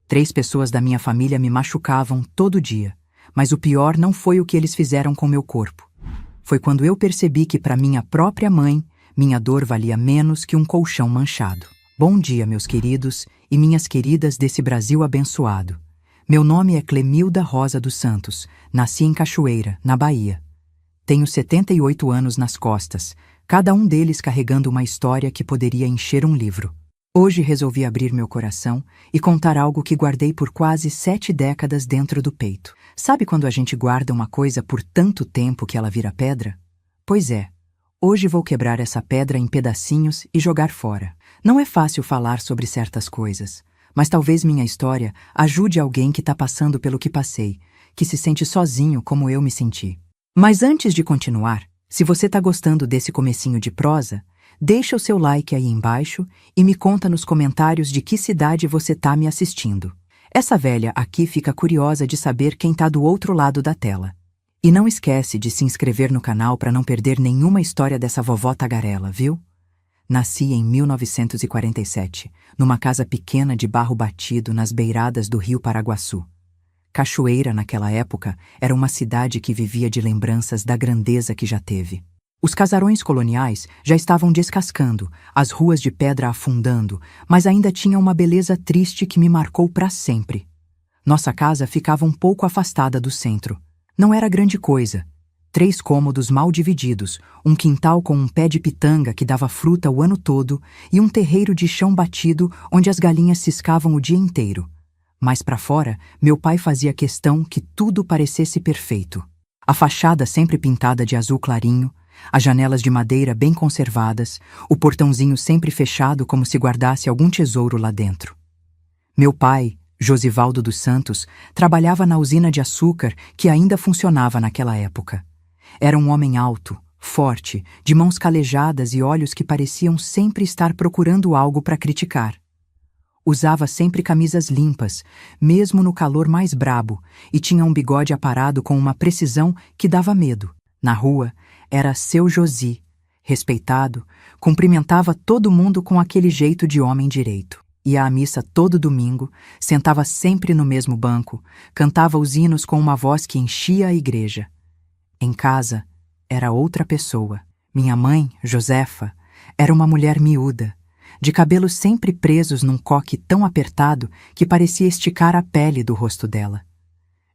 3 pessoas da minha família me machucavam todo dia, mas o pior não foi o que eles fizeram com meu corpo. Foi quando eu percebi que para minha própria mãe, minha dor valia menos que um colchão manchado. Bom dia, meus queridos e minhas queridas desse Brasil abençoado. Meu nome é Clemilda Rosa dos Santos, nasci em Cachoeira, na Bahia. Tenho 78 anos nas costas, cada um deles carregando uma história que poderia encher um livro. Hoje resolvi abrir meu coração e contar algo que guardei por quase 7 décadas dentro do peito. Sabe quando a gente guarda uma coisa por tanto tempo que ela vira pedra? Pois é, hoje vou quebrar essa pedra em pedacinhos e jogar fora. Não é fácil falar sobre certas coisas, mas talvez minha história ajude alguém que está passando pelo que passei, que se sente sozinho como eu me senti. Mas antes de continuar, se você está gostando desse comecinho de prosa, deixa o seu like aí embaixo e me conta nos comentários de que cidade você tá me assistindo. Essa velha aqui fica curiosa de saber quem tá do outro lado da tela. E não esquece de se inscrever no canal para não perder nenhuma história dessa vovó tagarela, viu? Nasci em 1947, numa casa pequena de barro batido nas beiradas do rio Paraguaçu. Cachoeira, naquela época, era uma cidade que vivia de lembranças da grandeza que já teve. Os casarões coloniais já estavam descascando, as ruas de pedra afundando, mas ainda tinha uma beleza triste que me marcou para sempre. Nossa casa ficava um pouco afastada do centro. Não era grande coisa. 3 cômodos mal divididos, um quintal com um pé de pitanga que dava fruta o ano todo e um terreiro de chão batido onde as galinhas ciscavam o dia inteiro. Mais para fora, meu pai fazia questão que tudo parecesse perfeito. A fachada sempre pintada de azul clarinho, as janelas de madeira bem conservadas, o portãozinho sempre fechado como se guardasse algum tesouro lá dentro. Meu pai, Josivaldo dos Santos, trabalhava na usina de açúcar que ainda funcionava naquela época. Era um homem alto, forte, de mãos calejadas e olhos que pareciam sempre estar procurando algo para criticar. Usava sempre camisas limpas, mesmo no calor mais brabo, e tinha um bigode aparado com uma precisão que dava medo. Na rua, era seu Josi, respeitado, cumprimentava todo mundo com aquele jeito de homem direito. Ia à missa todo domingo, sentava sempre no mesmo banco, cantava os hinos com uma voz que enchia a igreja. Em casa, era outra pessoa. Minha mãe, Josefa, era uma mulher miúda, de cabelos sempre presos num coque tão apertado que parecia esticar a pele do rosto dela.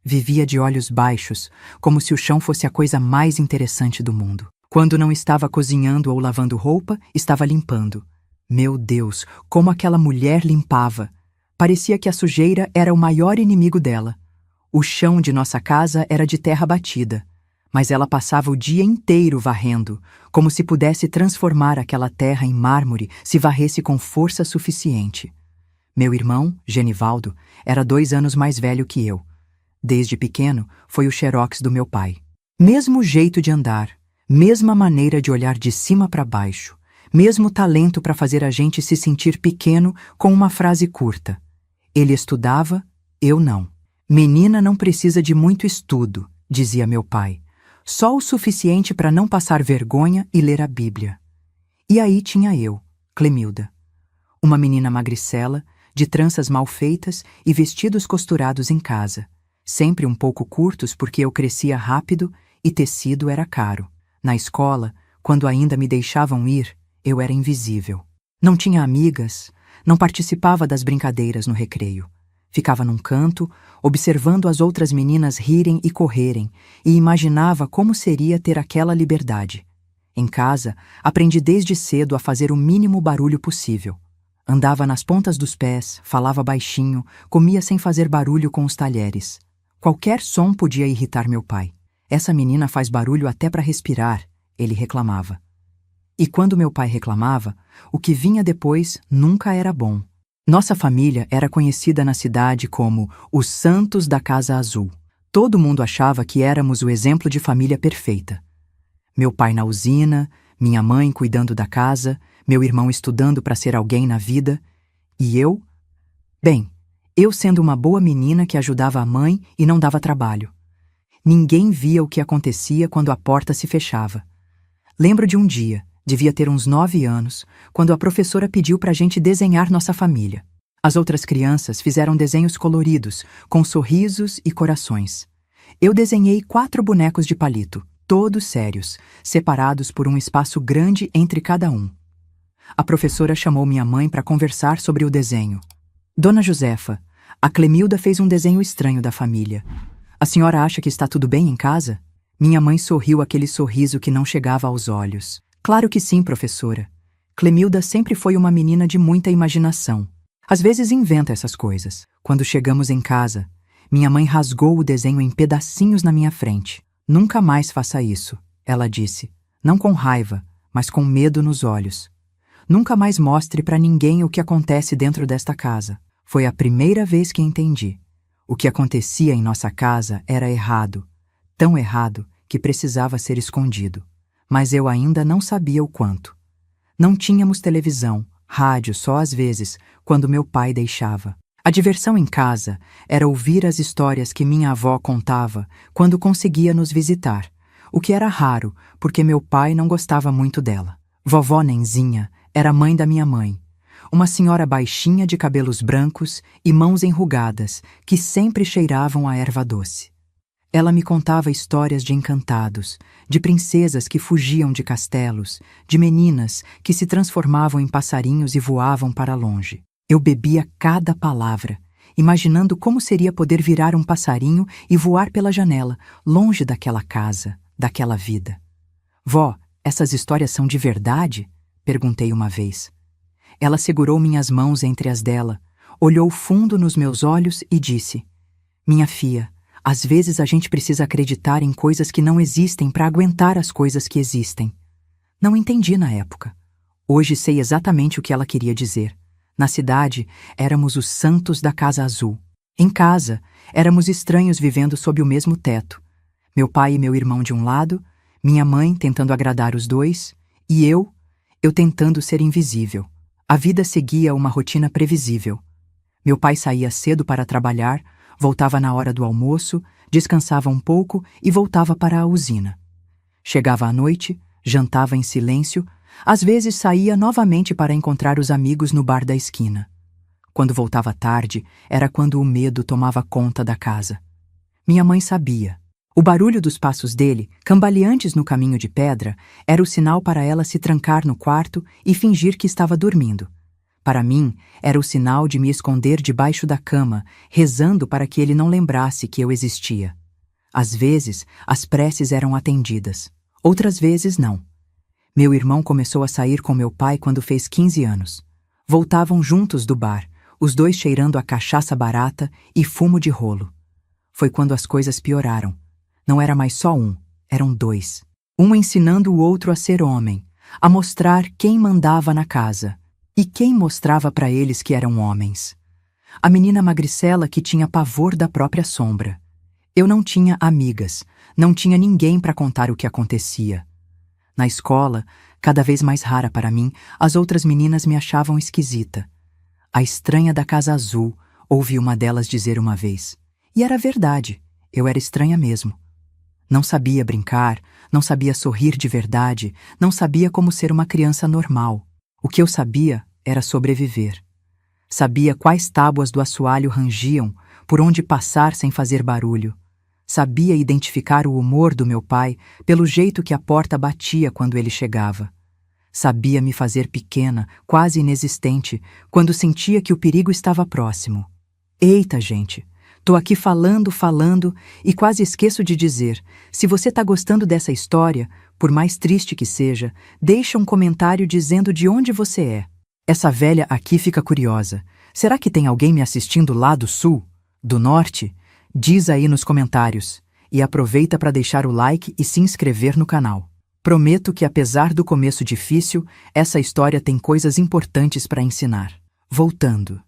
Vivia de olhos baixos, como se o chão fosse a coisa mais interessante do mundo. Quando não estava cozinhando ou lavando roupa, estava limpando. Meu Deus, como aquela mulher limpava! Parecia que a sujeira era o maior inimigo dela. O chão de nossa casa era de terra batida, mas ela passava o dia inteiro varrendo, como se pudesse transformar aquela terra em mármore se varresse com força suficiente. Meu irmão, Genivaldo, era 2 anos mais velho que eu. Desde pequeno, foi o xerox do meu pai. Mesmo jeito de andar, mesma maneira de olhar de cima para baixo, mesmo talento para fazer a gente se sentir pequeno com uma frase curta. Ele estudava, eu não. Menina não precisa de muito estudo, dizia meu pai. Só o suficiente para não passar vergonha e ler a Bíblia. E aí tinha eu, Clemilda. Uma menina magricela, de tranças mal feitas e vestidos costurados em casa. Sempre um pouco curtos porque eu crescia rápido e tecido era caro. Na escola, quando ainda me deixavam ir, eu era invisível. Não tinha amigas, não participava das brincadeiras no recreio. Ficava num canto, observando as outras meninas rirem e correrem, e imaginava como seria ter aquela liberdade. Em casa, aprendi desde cedo a fazer o mínimo barulho possível. Andava nas pontas dos pés, falava baixinho, comia sem fazer barulho com os talheres. Qualquer som podia irritar meu pai. Essa menina faz barulho até para respirar, ele reclamava. E quando meu pai reclamava, o que vinha depois nunca era bom. Nossa família era conhecida na cidade como os Santos da Casa Azul. Todo mundo achava que éramos o exemplo de família perfeita. Meu pai na usina, minha mãe cuidando da casa, meu irmão estudando para ser alguém na vida, e eu? Bem, eu sendo uma boa menina que ajudava a mãe e não dava trabalho. Ninguém via o que acontecia quando a porta se fechava. Lembro de um dia, devia ter uns 9 anos, quando a professora pediu para a gente desenhar nossa família. As outras crianças fizeram desenhos coloridos, com sorrisos e corações. Eu desenhei 4 bonecos de palito, todos sérios, separados por um espaço grande entre cada um. A professora chamou minha mãe para conversar sobre o desenho. Dona Josefa, a Clemilda fez um desenho estranho da família. A senhora acha que está tudo bem em casa? Minha mãe sorriu aquele sorriso que não chegava aos olhos. Claro que sim, professora. Clemilda sempre foi uma menina de muita imaginação. Às vezes inventa essas coisas. Quando chegamos em casa, minha mãe rasgou o desenho em pedacinhos na minha frente. Nunca mais faça isso, ela disse. Não com raiva, mas com medo nos olhos. Nunca mais mostre para ninguém o que acontece dentro desta casa. Foi a primeira vez que entendi. O que acontecia em nossa casa era errado. Tão errado que precisava ser escondido. Mas eu ainda não sabia o quanto. Não tínhamos televisão, rádio só às vezes, quando meu pai deixava. A diversão em casa era ouvir as histórias que minha avó contava quando conseguia nos visitar, o que era raro, porque meu pai não gostava muito dela. Vovó Nenzinha era mãe da minha mãe, uma senhora baixinha de cabelos brancos e mãos enrugadas, que sempre cheiravam a erva doce. Ela me contava histórias de encantados, de princesas que fugiam de castelos, de meninas que se transformavam em passarinhos e voavam para longe. Eu bebia cada palavra, imaginando como seria poder virar um passarinho e voar pela janela, longe daquela casa, daquela vida. Vó, essas histórias são de verdade? Perguntei uma vez. Ela segurou minhas mãos entre as dela, olhou fundo nos meus olhos e disse: Minha filha, às vezes a gente precisa acreditar em coisas que não existem para aguentar as coisas que existem. Não entendi na época. Hoje sei exatamente o que ela queria dizer. Na cidade, éramos os santos da Casa Azul. Em casa, éramos estranhos vivendo sob o mesmo teto. Meu pai e meu irmão de um lado, minha mãe tentando agradar os dois, e eu tentando ser invisível. A vida seguia uma rotina previsível. Meu pai saía cedo para trabalhar, voltava na hora do almoço, descansava um pouco e voltava para a usina. Chegava à noite, jantava em silêncio, às vezes saía novamente para encontrar os amigos no bar da esquina. Quando voltava tarde, era quando o medo tomava conta da casa. Minha mãe sabia. O barulho dos passos dele, cambaleantes no caminho de pedra, era o sinal para ela se trancar no quarto e fingir que estava dormindo. Para mim, era o sinal de me esconder debaixo da cama, rezando para que ele não lembrasse que eu existia. Às vezes, as preces eram atendidas. Outras vezes, não. Meu irmão começou a sair com meu pai quando fez 15 anos. Voltavam juntos do bar, os dois cheirando a cachaça barata e fumo de rolo. Foi quando as coisas pioraram. Não era mais só um, eram 2. Um ensinando o outro a ser homem, a mostrar quem mandava na casa e quem mostrava para eles que eram homens. A menina magricela que tinha pavor da própria sombra. Eu não tinha amigas, não tinha ninguém para contar o que acontecia. Na escola, cada vez mais rara para mim, as outras meninas me achavam esquisita. A estranha da Casa Azul, ouvi uma delas dizer uma vez. E era verdade, eu era estranha mesmo. Não sabia brincar, não sabia sorrir de verdade, não sabia como ser uma criança normal. O que eu sabia era sobreviver. Sabia quais tábuas do assoalho rangiam, por onde passar sem fazer barulho. Sabia identificar o humor do meu pai pelo jeito que a porta batia quando ele chegava. Sabia me fazer pequena, quase inexistente, quando sentia que o perigo estava próximo. Eita, gente! Tô aqui falando e quase esqueço de dizer, se você tá gostando dessa história, por mais triste que seja, deixa um comentário dizendo de onde você é. Essa velha aqui fica curiosa. Será que tem alguém me assistindo lá do sul? Do norte? Diz aí nos comentários. E aproveita para deixar o like e se inscrever no canal. Prometo que apesar do começo difícil, essa história tem coisas importantes para ensinar. Voltando.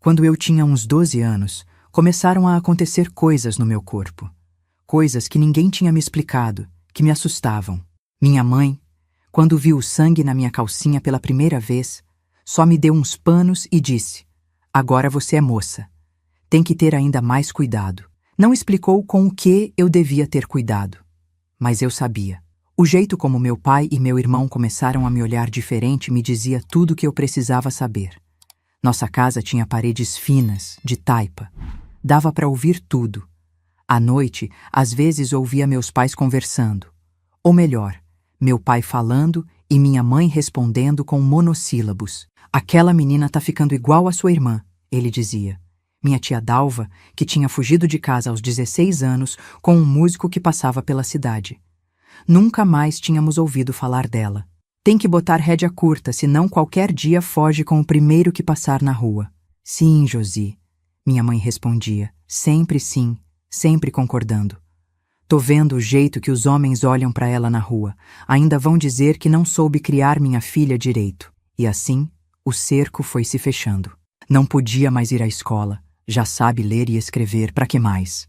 Quando eu tinha uns 12 anos, começaram a acontecer coisas no meu corpo. Coisas que ninguém tinha me explicado, que me assustavam. Minha mãe, quando viu o sangue na minha calcinha pela primeira vez, só me deu uns panos e disse: "Agora você é moça. Tem que ter ainda mais cuidado." Não explicou com o que eu devia ter cuidado. Mas eu sabia. O jeito como meu pai e meu irmão começaram a me olhar diferente me dizia tudo o que eu precisava saber. Nossa casa tinha paredes finas, de taipa. Dava para ouvir tudo. À noite, às vezes ouvia meus pais conversando. Ou melhor, meu pai falando e minha mãe respondendo com monossílabos. Aquela menina tá ficando igual à sua irmã, ele dizia. Minha tia Dalva, que tinha fugido de casa aos 16 anos com um músico que passava pela cidade. Nunca mais tínhamos ouvido falar dela. Tem que botar rédea curta, senão qualquer dia foge com o primeiro que passar na rua. Sim, Josi, minha mãe respondia, sempre sim, sempre concordando. Tô vendo o jeito que os homens olham para ela na rua. Ainda vão dizer que não soube criar minha filha direito. E assim, o cerco foi se fechando. Não podia mais ir à escola. Já sabe ler e escrever, para que mais?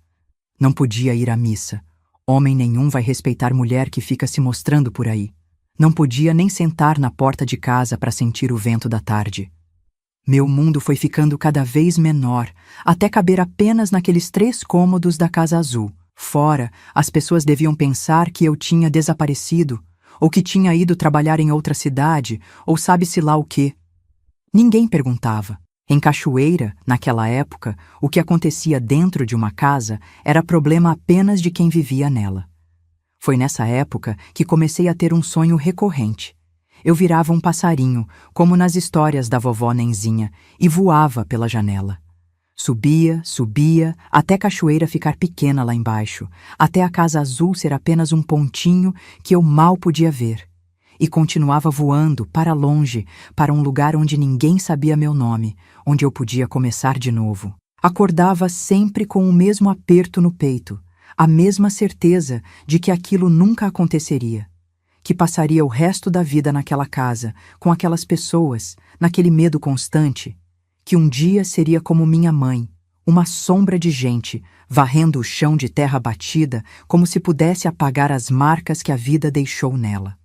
Não podia ir à missa. Homem nenhum vai respeitar mulher que fica se mostrando por aí. Não podia nem sentar na porta de casa para sentir o vento da tarde. Meu mundo foi ficando cada vez menor, até caber apenas naqueles 3 cômodos da Casa Azul. Fora, as pessoas deviam pensar que eu tinha desaparecido, ou que tinha ido trabalhar em outra cidade, ou sabe-se lá o quê. Ninguém perguntava. Em Cachoeira, naquela época, o que acontecia dentro de uma casa era problema apenas de quem vivia nela. Foi nessa época que comecei a ter um sonho recorrente. Eu virava um passarinho, como nas histórias da vovó Nenzinha, e voava pela janela. Subia, subia, até Cachoeira ficar pequena lá embaixo, até a Casa Azul ser apenas um pontinho que eu mal podia ver. E continuava voando para longe, para um lugar onde ninguém sabia meu nome, onde eu podia começar de novo. Acordava sempre com o mesmo aperto no peito, a mesma certeza de que aquilo nunca aconteceria, que passaria o resto da vida naquela casa, com aquelas pessoas, naquele medo constante, que um dia seria como minha mãe, uma sombra de gente, varrendo o chão de terra batida como se pudesse apagar as marcas que a vida deixou nela.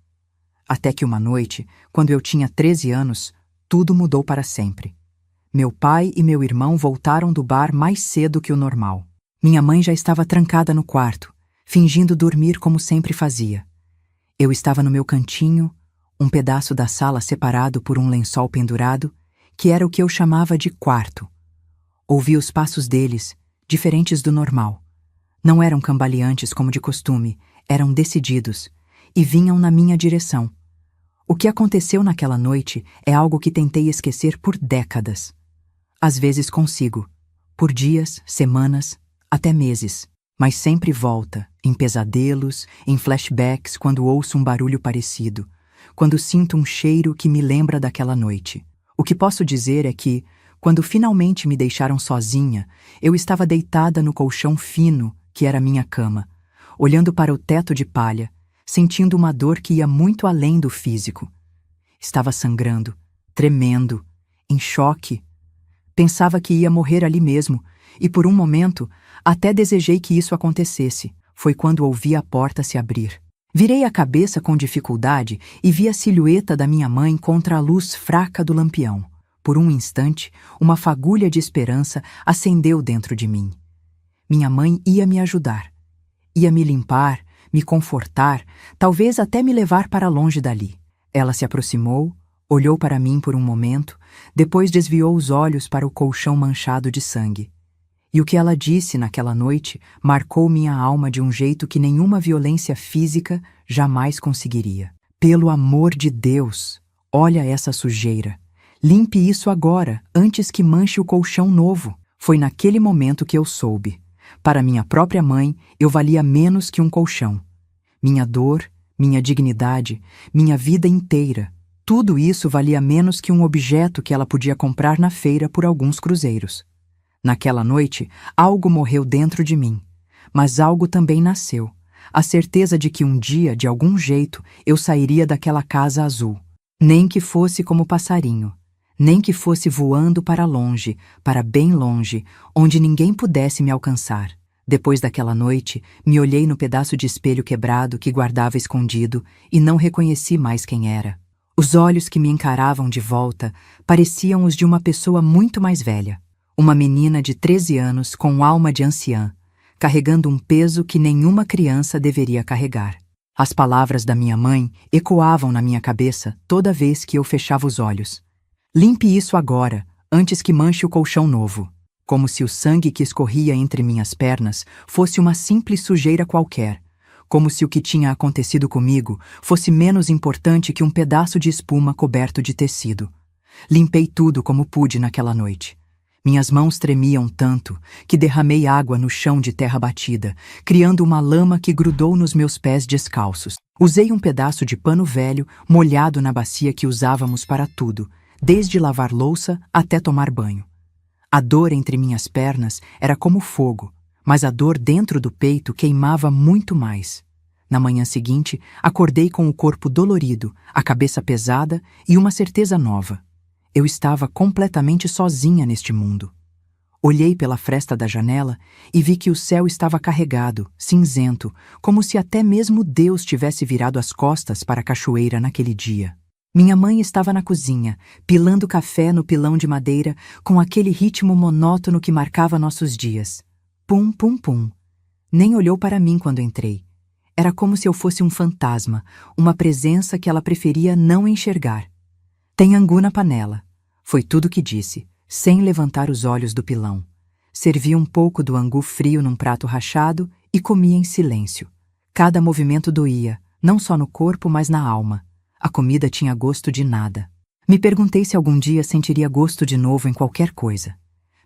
Até que uma noite, quando eu tinha 13 anos, tudo mudou para sempre. Meu pai e meu irmão voltaram do bar mais cedo que o normal. Minha mãe já estava trancada no quarto, fingindo dormir como sempre fazia. Eu estava no meu cantinho, um pedaço da sala separado por um lençol pendurado, que era o que eu chamava de quarto. Ouvi os passos deles, diferentes do normal. Não eram cambaleantes como de costume, eram decididos, e vinham na minha direção. O que aconteceu naquela noite é algo que tentei esquecer por décadas. Às vezes consigo, por dias, semanas, até meses, mas sempre volta, em pesadelos, em flashbacks quando ouço um barulho parecido, quando sinto um cheiro que me lembra daquela noite. O que posso dizer é que, quando finalmente me deixaram sozinha, eu estava deitada no colchão fino, que era minha cama, olhando para o teto de palha, sentindo uma dor que ia muito além do físico. Estava sangrando, tremendo, em choque. Pensava que ia morrer ali mesmo, e por um momento até desejei que isso acontecesse. Foi quando ouvi a porta se abrir. Virei a cabeça com dificuldade e vi a silhueta da minha mãe contra a luz fraca do lampião. Por um instante, uma fagulha de esperança acendeu dentro de mim. Minha mãe ia me ajudar. Ia me limpar, me confortar, talvez até me levar para longe dali. Ela se aproximou, olhou para mim por um momento, depois desviou os olhos para o colchão manchado de sangue. E o que ela disse naquela noite marcou minha alma de um jeito que nenhuma violência física jamais conseguiria. Pelo amor de Deus, olha essa sujeira. Limpe isso agora, antes que manche o colchão novo. Foi naquele momento que eu soube. Para minha própria mãe, eu valia menos que um colchão. Minha dor, minha dignidade, minha vida inteira, tudo isso valia menos que um objeto que ela podia comprar na feira por alguns cruzeiros. Naquela noite, algo morreu dentro de mim, mas algo também nasceu. A certeza de que um dia, de algum jeito, eu sairia daquela Casa Azul. Nem que fosse como passarinho, nem que fosse voando para longe, para bem longe, onde ninguém pudesse me alcançar. Depois daquela noite, me olhei no pedaço de espelho quebrado que guardava escondido e não reconheci mais quem era. Os olhos que me encaravam de volta pareciam os de uma pessoa muito mais velha. Uma menina de 13 anos com alma de anciã, carregando um peso que nenhuma criança deveria carregar. As palavras da minha mãe ecoavam na minha cabeça toda vez que eu fechava os olhos. Limpe isso agora, antes que manche o colchão novo, como se o sangue que escorria entre minhas pernas fosse uma simples sujeira qualquer, como se o que tinha acontecido comigo fosse menos importante que um pedaço de espuma coberto de tecido. Limpei tudo como pude naquela noite. Minhas mãos tremiam tanto que derramei água no chão de terra batida, criando uma lama que grudou nos meus pés descalços. Usei um pedaço de pano velho molhado na bacia que usávamos para tudo, desde lavar louça até tomar banho. A dor entre minhas pernas era como fogo, mas a dor dentro do peito queimava muito mais. Na manhã seguinte, acordei com o corpo dolorido, a cabeça pesada e uma certeza nova. Eu estava completamente sozinha neste mundo. Olhei pela fresta da janela e vi que o céu estava carregado, cinzento, como se até mesmo Deus tivesse virado as costas para a cachoeira naquele dia. Minha mãe estava na cozinha, pilando café no pilão de madeira, com aquele ritmo monótono que marcava nossos dias. Pum, pum, pum. Nem olhou para mim quando entrei. Era como se eu fosse um fantasma, uma presença que ela preferia não enxergar. Tem angu na panela. Foi tudo que disse, sem levantar os olhos do pilão. Servi um pouco do angu frio num prato rachado e comia em silêncio. Cada movimento doía, não só no corpo, mas na alma. A comida tinha gosto de nada. Me perguntei se algum dia sentiria gosto de novo em qualquer coisa.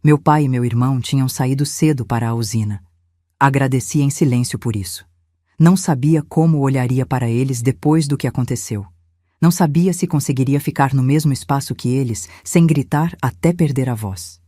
Meu pai e meu irmão tinham saído cedo para a usina. Agradeci em silêncio por isso. Não sabia como olharia para eles depois do que aconteceu. Não sabia se conseguiria ficar no mesmo espaço que eles, sem gritar até perder a voz.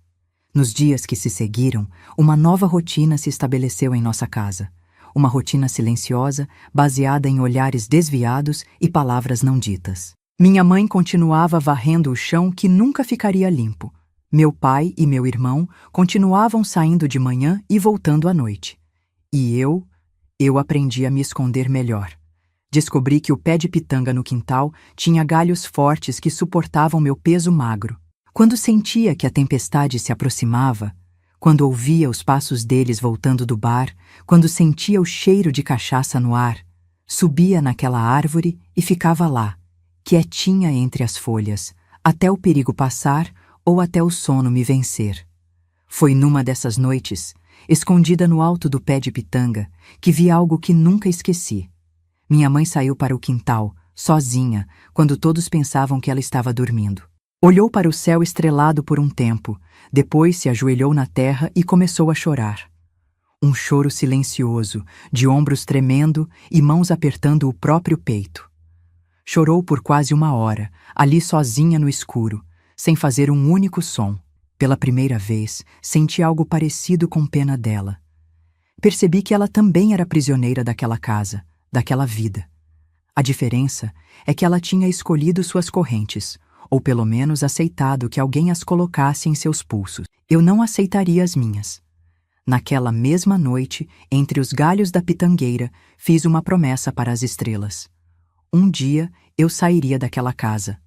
Nos dias que se seguiram, uma nova rotina se estabeleceu em nossa casa. Uma rotina silenciosa, baseada em olhares desviados e palavras não ditas. Minha mãe continuava varrendo o chão que nunca ficaria limpo. Meu pai e meu irmão continuavam saindo de manhã e voltando à noite. E eu aprendi a me esconder melhor. Descobri que o pé de pitanga no quintal tinha galhos fortes que suportavam meu peso magro. Quando sentia que a tempestade se aproximava, quando ouvia os passos deles voltando do bar, quando sentia o cheiro de cachaça no ar, subia naquela árvore e ficava lá, quietinha entre as folhas, até o perigo passar ou até o sono me vencer. Foi numa dessas noites, escondida no alto do pé de pitanga, que vi algo que nunca esqueci. Minha mãe saiu para o quintal, sozinha, quando todos pensavam que ela estava dormindo. Olhou para o céu estrelado por um tempo, depois se ajoelhou na terra e começou a chorar. Um choro silencioso, de ombros tremendo e mãos apertando o próprio peito. Chorou por quase 1 hora, ali sozinha no escuro, sem fazer um único som. Pela primeira vez, senti algo parecido com pena dela. Percebi que ela também era prisioneira daquela casa, daquela vida. A diferença é que ela tinha escolhido suas correntes, ou pelo menos aceitado que alguém as colocasse em seus pulsos. Eu não aceitaria as minhas. Naquela mesma noite, entre os galhos da pitangueira, fiz uma promessa para as estrelas. Um dia eu sairia daquela casa.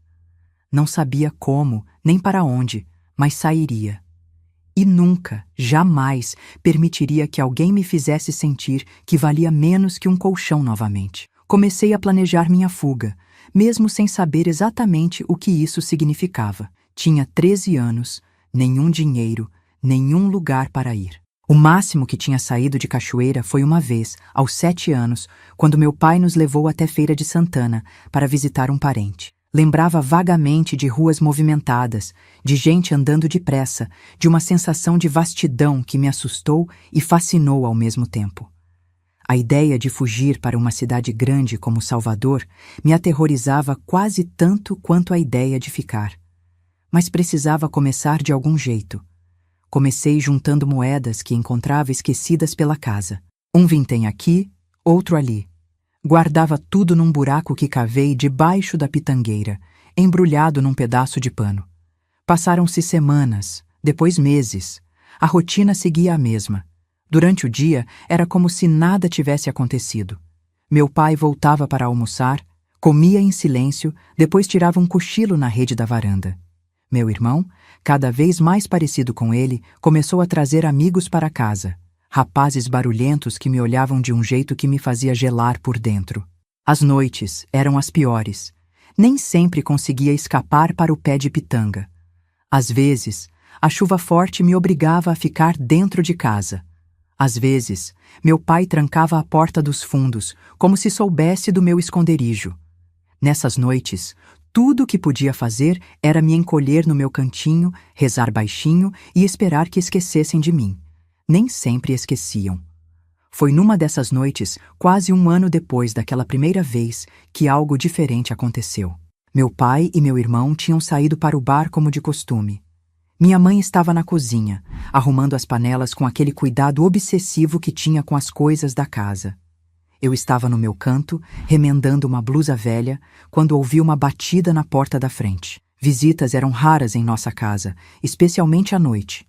Não sabia como, nem para onde, mas sairia. E nunca, jamais, permitiria que alguém me fizesse sentir que valia menos que um colchão novamente. Comecei a planejar minha fuga, mesmo sem saber exatamente o que isso significava. Tinha 13 anos, nenhum dinheiro, nenhum lugar para ir. O máximo que tinha saído de cachoeira foi uma vez, aos 7 anos, quando meu pai nos levou até Feira de Santana para visitar um parente. Lembrava vagamente de ruas movimentadas, de gente andando depressa, de uma sensação de vastidão que me assustou e fascinou ao mesmo tempo. A ideia de fugir para uma cidade grande como Salvador me aterrorizava quase tanto quanto a ideia de ficar. Mas precisava começar de algum jeito. Comecei juntando moedas que encontrava esquecidas pela casa. Um vintém aqui, outro ali. Guardava tudo num buraco que cavei debaixo da pitangueira, embrulhado num pedaço de pano. Passaram-se semanas, depois meses. A rotina seguia a mesma. Durante o dia, era como se nada tivesse acontecido. Meu pai voltava para almoçar, comia em silêncio, depois tirava um cochilo na rede da varanda. Meu irmão, cada vez mais parecido com ele, começou a trazer amigos para casa. Rapazes barulhentos que me olhavam de um jeito que me fazia gelar por dentro. As noites eram as piores. Nem sempre conseguia escapar para o pé de pitanga. Às vezes, a chuva forte me obrigava a ficar dentro de casa. Às vezes, meu pai trancava a porta dos fundos, como se soubesse do meu esconderijo. Nessas noites, tudo o que podia fazer era me encolher no meu cantinho, rezar baixinho e esperar que esquecessem de mim. Nem sempre esqueciam. Foi numa dessas noites, quase um ano depois daquela primeira vez, que algo diferente aconteceu. Meu pai e meu irmão tinham saído para o bar como de costume. Minha mãe estava na cozinha, arrumando as panelas com aquele cuidado obsessivo que tinha com as coisas da casa. Eu estava no meu canto, remendando uma blusa velha, quando ouvi uma batida na porta da frente. Visitas eram raras em nossa casa, especialmente à noite.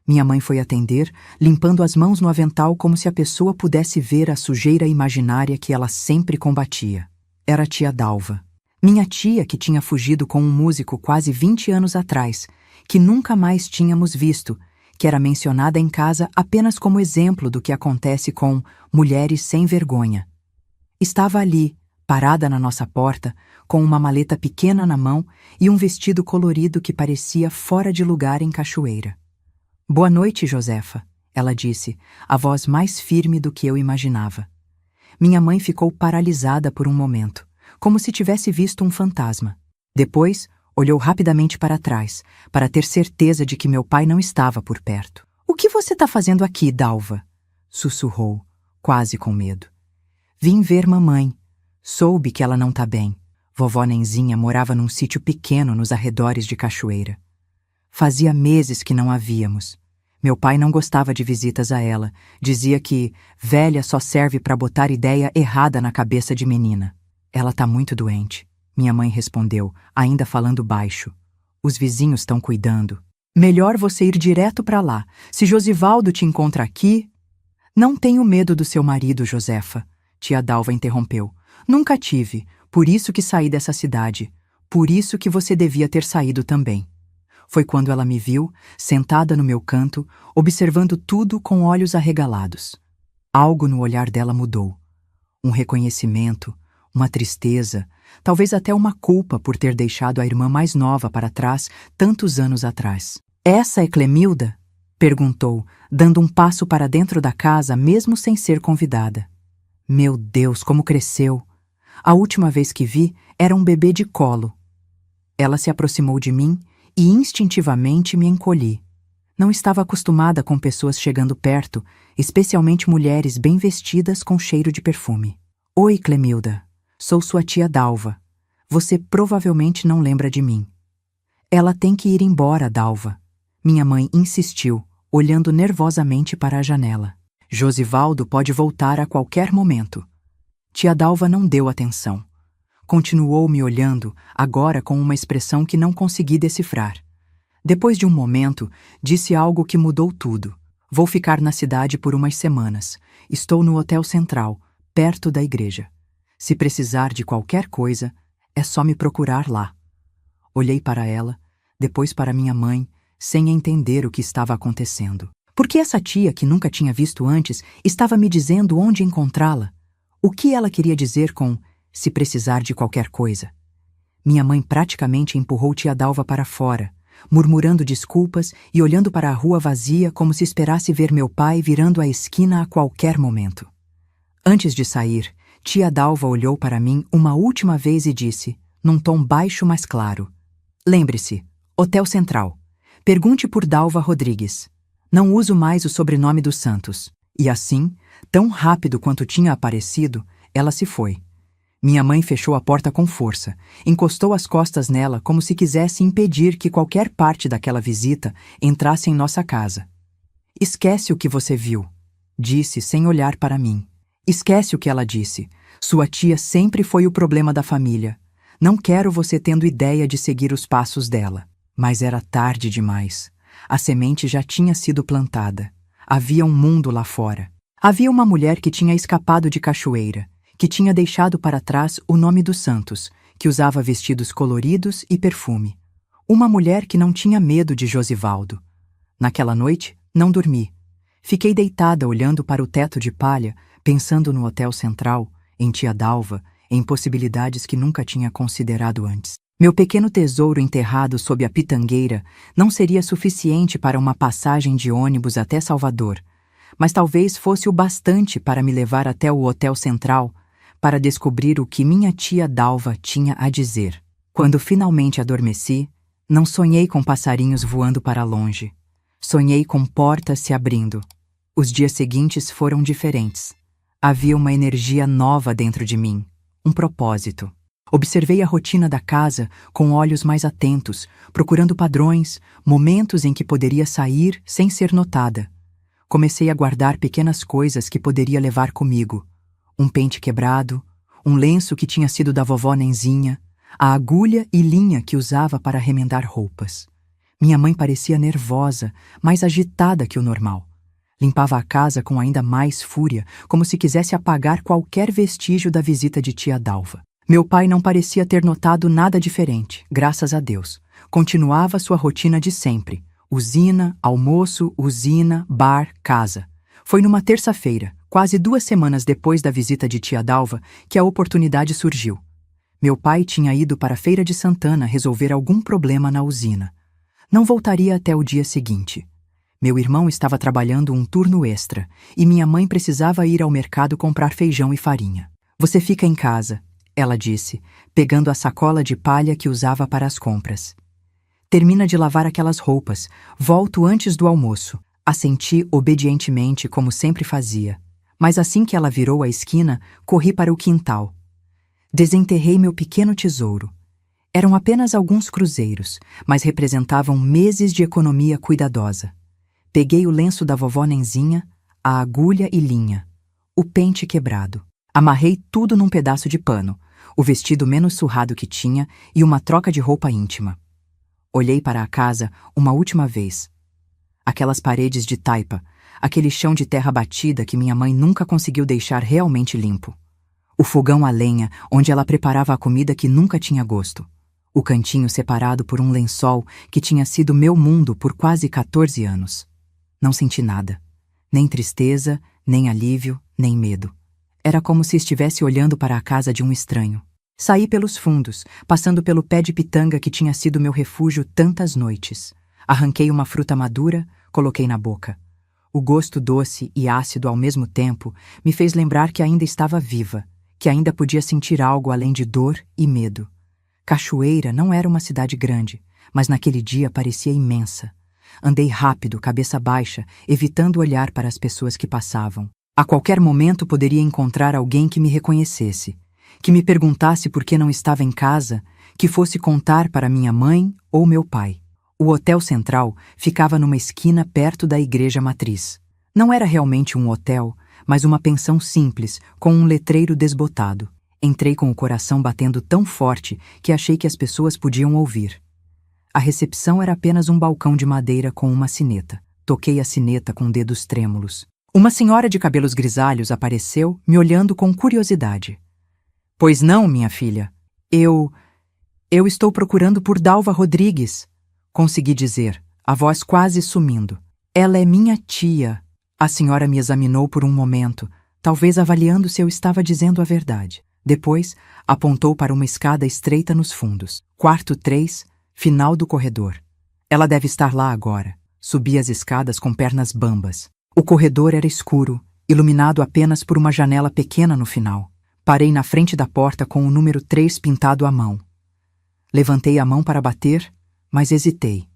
Minha mãe foi atender, limpando as mãos no avental como se a pessoa pudesse ver a sujeira imaginária que ela sempre combatia. Era a tia Dalva. Minha tia que tinha fugido com um músico quase 20 anos atrás, que nunca mais tínhamos visto, que era mencionada em casa apenas como exemplo do que acontece com mulheres sem vergonha. Estava ali, parada na nossa porta, com uma maleta pequena na mão e um vestido colorido que parecia fora de lugar em Cachoeira. "Boa noite, Josefa", ela disse, a voz mais firme do que eu imaginava. Minha mãe ficou paralisada por um momento, como se tivesse visto um fantasma. Depois, olhou rapidamente para trás, para ter certeza de que meu pai não estava por perto. "O que você está fazendo aqui, Dalva?", sussurrou, quase com medo. "Vim ver mamãe. Soube que ela não está bem." Vovó Nenzinha morava num sítio pequeno nos arredores de Cachoeira. Fazia meses que não a víamos. Meu pai não gostava de visitas a ela, dizia que velha só serve para botar ideia errada na cabeça de menina. "Ela está muito doente", minha mãe respondeu, ainda falando baixo. "Os vizinhos estão cuidando. Melhor você ir direto para lá. Se Josivaldo te encontra aqui..." "Não tenho medo do seu marido, Josefa", tia Dalva interrompeu. "Nunca tive, por isso que saí dessa cidade. Por isso que você devia ter saído também." Foi quando ela me viu, sentada no meu canto, observando tudo com olhos arregalados. Algo no olhar dela mudou. Um reconhecimento, uma tristeza, talvez até uma culpa por ter deixado a irmã mais nova para trás tantos anos atrás. "Essa é Clemilda?", perguntou, dando um passo para dentro da casa mesmo sem ser convidada. Meu Deus, como cresceu! A última vez que vi era um bebê de colo. Ela se aproximou de mim e instintivamente me encolhi. Não estava acostumada com pessoas chegando perto, especialmente mulheres bem vestidas com cheiro de perfume. "Oi, Clemilda. Sou sua tia Dalva. Você provavelmente não lembra de mim." "Ela tem que ir embora, Dalva." Minha mãe insistiu, olhando nervosamente para a janela. "Josivaldo pode voltar a qualquer momento." Tia Dalva não deu atenção. Continuou me olhando, agora com uma expressão que não consegui decifrar. Depois de um momento, disse algo que mudou tudo. "Vou ficar na cidade por umas semanas. Estou no Hotel Central, perto da igreja. Se precisar de qualquer coisa, é só me procurar lá." Olhei para ela, depois para minha mãe, sem entender o que estava acontecendo. Por que essa tia, que nunca tinha visto antes, estava me dizendo onde encontrá-la? O que ela queria dizer com "se precisar de qualquer coisa"? Minha mãe praticamente empurrou tia Dalva para fora, murmurando desculpas e olhando para a rua vazia como se esperasse ver meu pai virando a esquina a qualquer momento. Antes de sair, tia Dalva olhou para mim uma última vez e disse, num tom baixo mas claro: "Lembre-se, Hotel Central. Pergunte por Dalva Rodrigues. Não uso mais o sobrenome dos Santos." E assim, tão rápido quanto tinha aparecido, ela se foi. Minha mãe fechou a porta com força, encostou as costas nela como se quisesse impedir que qualquer parte daquela visita entrasse em nossa casa. "Esquece o que você viu", disse sem olhar para mim. "Esquece o que ela disse. Sua tia sempre foi o problema da família. Não quero você tendo ideia de seguir os passos dela." Mas era tarde demais. A semente já tinha sido plantada. Havia um mundo lá fora. Havia uma mulher que tinha escapado de Cachoeira, que tinha deixado para trás o nome dos Santos, que usava vestidos coloridos e perfume. Uma mulher que não tinha medo de Josivaldo. Naquela noite, não dormi. Fiquei deitada olhando para o teto de palha, pensando no Hotel Central, em tia Dalva, em possibilidades que nunca tinha considerado antes. Meu pequeno tesouro enterrado sob a pitangueira não seria suficiente para uma passagem de ônibus até Salvador, mas talvez fosse o bastante para me levar até o Hotel Central para descobrir o que minha tia Dalva tinha a dizer. Quando finalmente adormeci, não sonhei com passarinhos voando para longe. Sonhei com portas se abrindo. Os dias seguintes foram diferentes. Havia uma energia nova dentro de mim, um propósito. Observei a rotina da casa com olhos mais atentos, procurando padrões, momentos em que poderia sair sem ser notada. Comecei a guardar pequenas coisas que poderia levar comigo. Um pente quebrado, um lenço que tinha sido da vovó Nenzinha, a agulha e linha que usava para remendar roupas. Minha mãe parecia nervosa, mais agitada que o normal. Limpava a casa com ainda mais fúria, como se quisesse apagar qualquer vestígio da visita de tia Dalva. Meu pai não parecia ter notado nada diferente, graças a Deus. Continuava sua rotina de sempre. Usina, almoço, usina, bar, casa. Foi numa terça-feira, quase 2 semanas depois da visita de tia Dalva, que a oportunidade surgiu. Meu pai tinha ido para a Feira de Santana resolver algum problema na usina. Não voltaria até o dia seguinte. Meu irmão estava trabalhando um turno extra e minha mãe precisava ir ao mercado comprar feijão e farinha. Você fica em casa, ela disse, pegando a sacola de palha que usava para as compras. Termina de lavar aquelas roupas, volto antes do almoço. Assenti obedientemente como sempre fazia. Mas assim que ela virou a esquina, corri para o quintal. Desenterrei meu pequeno tesouro. Eram apenas alguns cruzeiros, mas representavam meses de economia cuidadosa. Peguei o lenço da vovó Nenzinha, a agulha e linha, o pente quebrado. Amarrei tudo num pedaço de pano, o vestido menos surrado que tinha e uma troca de roupa íntima. Olhei para a casa uma última vez. Aquelas paredes de taipa, aquele chão de terra batida que minha mãe nunca conseguiu deixar realmente limpo. O fogão a lenha, onde ela preparava a comida que nunca tinha gosto. O cantinho separado por um lençol que tinha sido meu mundo por quase 14 anos. Não senti nada. Nem tristeza, nem alívio, nem medo. Era como se estivesse olhando para a casa de um estranho. Saí pelos fundos, passando pelo pé de pitanga que tinha sido meu refúgio tantas noites. Arranquei uma fruta madura, coloquei na boca. O gosto doce e ácido ao mesmo tempo me fez lembrar que ainda estava viva, que ainda podia sentir algo além de dor e medo. Cachoeira não era uma cidade grande, mas naquele dia parecia imensa. Andei rápido, cabeça baixa, evitando olhar para as pessoas que passavam. A qualquer momento poderia encontrar alguém que me reconhecesse, que me perguntasse por que não estava em casa, que fosse contar para minha mãe ou meu pai. O Hotel Central ficava numa esquina perto da igreja matriz. Não era realmente um hotel, mas uma pensão simples, com um letreiro desbotado. Entrei com o coração batendo tão forte que achei que as pessoas podiam ouvir. A recepção era apenas um balcão de madeira com uma sineta. Toquei a sineta com dedos trêmulos. Uma senhora de cabelos grisalhos apareceu, me olhando com curiosidade. Pois não, minha filha. Eu estou procurando por Dalva Rodrigues. Consegui dizer, a voz quase sumindo. Ela é minha tia. A senhora me examinou por um momento, talvez avaliando se eu estava dizendo a verdade. Depois, apontou para uma escada estreita nos fundos. Quarto 3, final do corredor. Ela deve estar lá agora. Subi as escadas com pernas bambas. O corredor era escuro, iluminado apenas por uma janela pequena no final. Parei na frente da porta com o número 3 pintado à mão. Levantei a mão para bater, mas hesitei.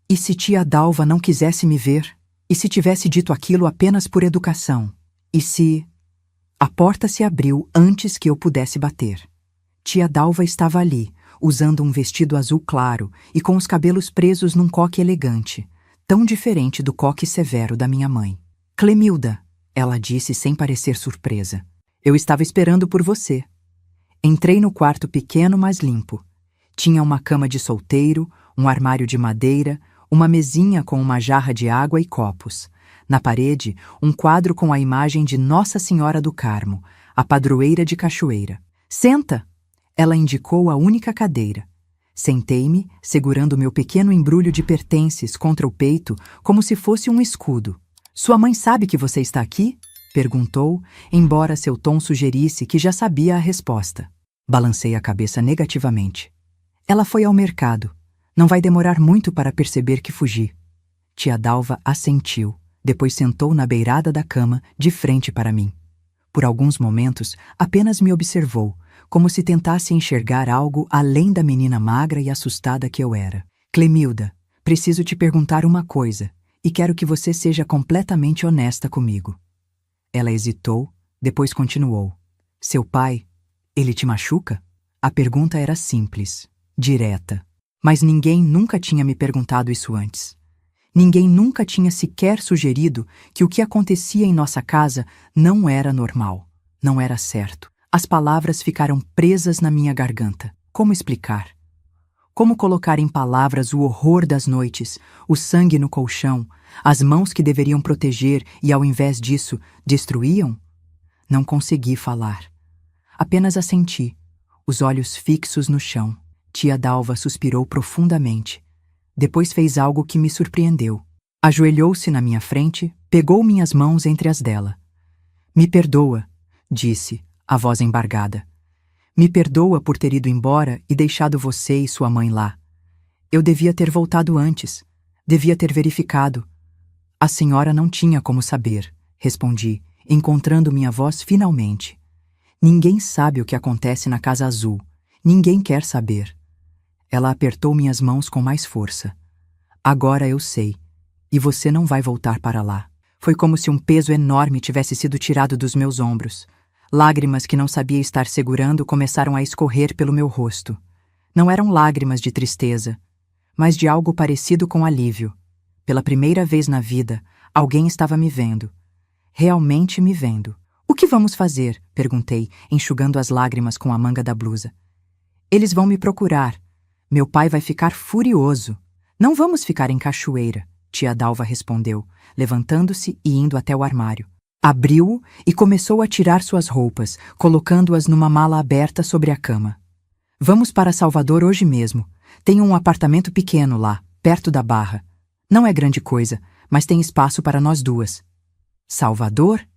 E se tia Dalva não quisesse me ver? E se tivesse dito aquilo apenas por educação? E se... A porta se abriu antes que eu pudesse bater. Tia Dalva estava ali, usando um vestido azul claro e com os cabelos presos num coque elegante, tão diferente do coque severo da minha mãe. Clemilda, ela disse sem parecer surpresa. Eu estava esperando por você. Entrei no quarto pequeno, mas limpo. Tinha uma cama de solteiro, um armário de madeira, uma mesinha com uma jarra de água e copos. Na parede, um quadro com a imagem de Nossa Senhora do Carmo, a padroeira de Cachoeira. Senta! Ela indicou a única cadeira. Sentei-me, segurando meu pequeno embrulho de pertences contra o peito, como se fosse um escudo. Sua mãe sabe que você está aqui? Perguntou, embora seu tom sugerisse que já sabia a resposta. Balancei a cabeça negativamente. Ela foi ao mercado. Não vai demorar muito para perceber que fugi. Tia Dalva assentiu, depois sentou na beirada da cama, de frente para mim. Por alguns momentos, apenas me observou, como se tentasse enxergar algo além da menina magra e assustada que eu era. Clemilda, preciso te perguntar uma coisa, e quero que você seja completamente honesta comigo. Ela hesitou, depois continuou. Seu pai, ele te machuca? A pergunta era simples, direta. Mas ninguém nunca tinha me perguntado isso antes. Ninguém nunca tinha sequer sugerido que o que acontecia em nossa casa não era normal, não era certo. As palavras ficaram presas na minha garganta. Como explicar? Como colocar em palavras o horror das noites, o sangue no colchão, as mãos que deveriam proteger e, ao invés disso, destruíam? Não consegui falar. Apenas assenti, os olhos fixos no chão. Tia Dalva suspirou profundamente. Depois fez algo que me surpreendeu. Ajoelhou-se na minha frente, pegou minhas mãos entre as dela. Me perdoa, disse, a voz embargada. Me perdoa por ter ido embora e deixado você e sua mãe lá. Eu devia ter voltado antes. Devia ter verificado. A senhora não tinha como saber, respondi, encontrando minha voz finalmente. Ninguém sabe o que acontece na Casa Azul. Ninguém quer saber. Ela apertou minhas mãos com mais força. Agora eu sei. E você não vai voltar para lá. Foi como se um peso enorme tivesse sido tirado dos meus ombros. Lágrimas que não sabia estar segurando começaram a escorrer pelo meu rosto. Não eram lágrimas de tristeza, mas de algo parecido com alívio. Pela primeira vez na vida, alguém estava me vendo. Realmente me vendo. O que vamos fazer? Perguntei, enxugando as lágrimas com a manga da blusa. Eles vão me procurar. Meu pai vai ficar furioso. Não vamos ficar em Cachoeira, tia Dalva respondeu, levantando-se e indo até o armário. Abriu-o e começou a tirar suas roupas, colocando-as numa mala aberta sobre a cama. Vamos para Salvador hoje mesmo. Tenho um apartamento pequeno lá, perto da Barra. Não é grande coisa, mas tem espaço para nós duas. Salvador?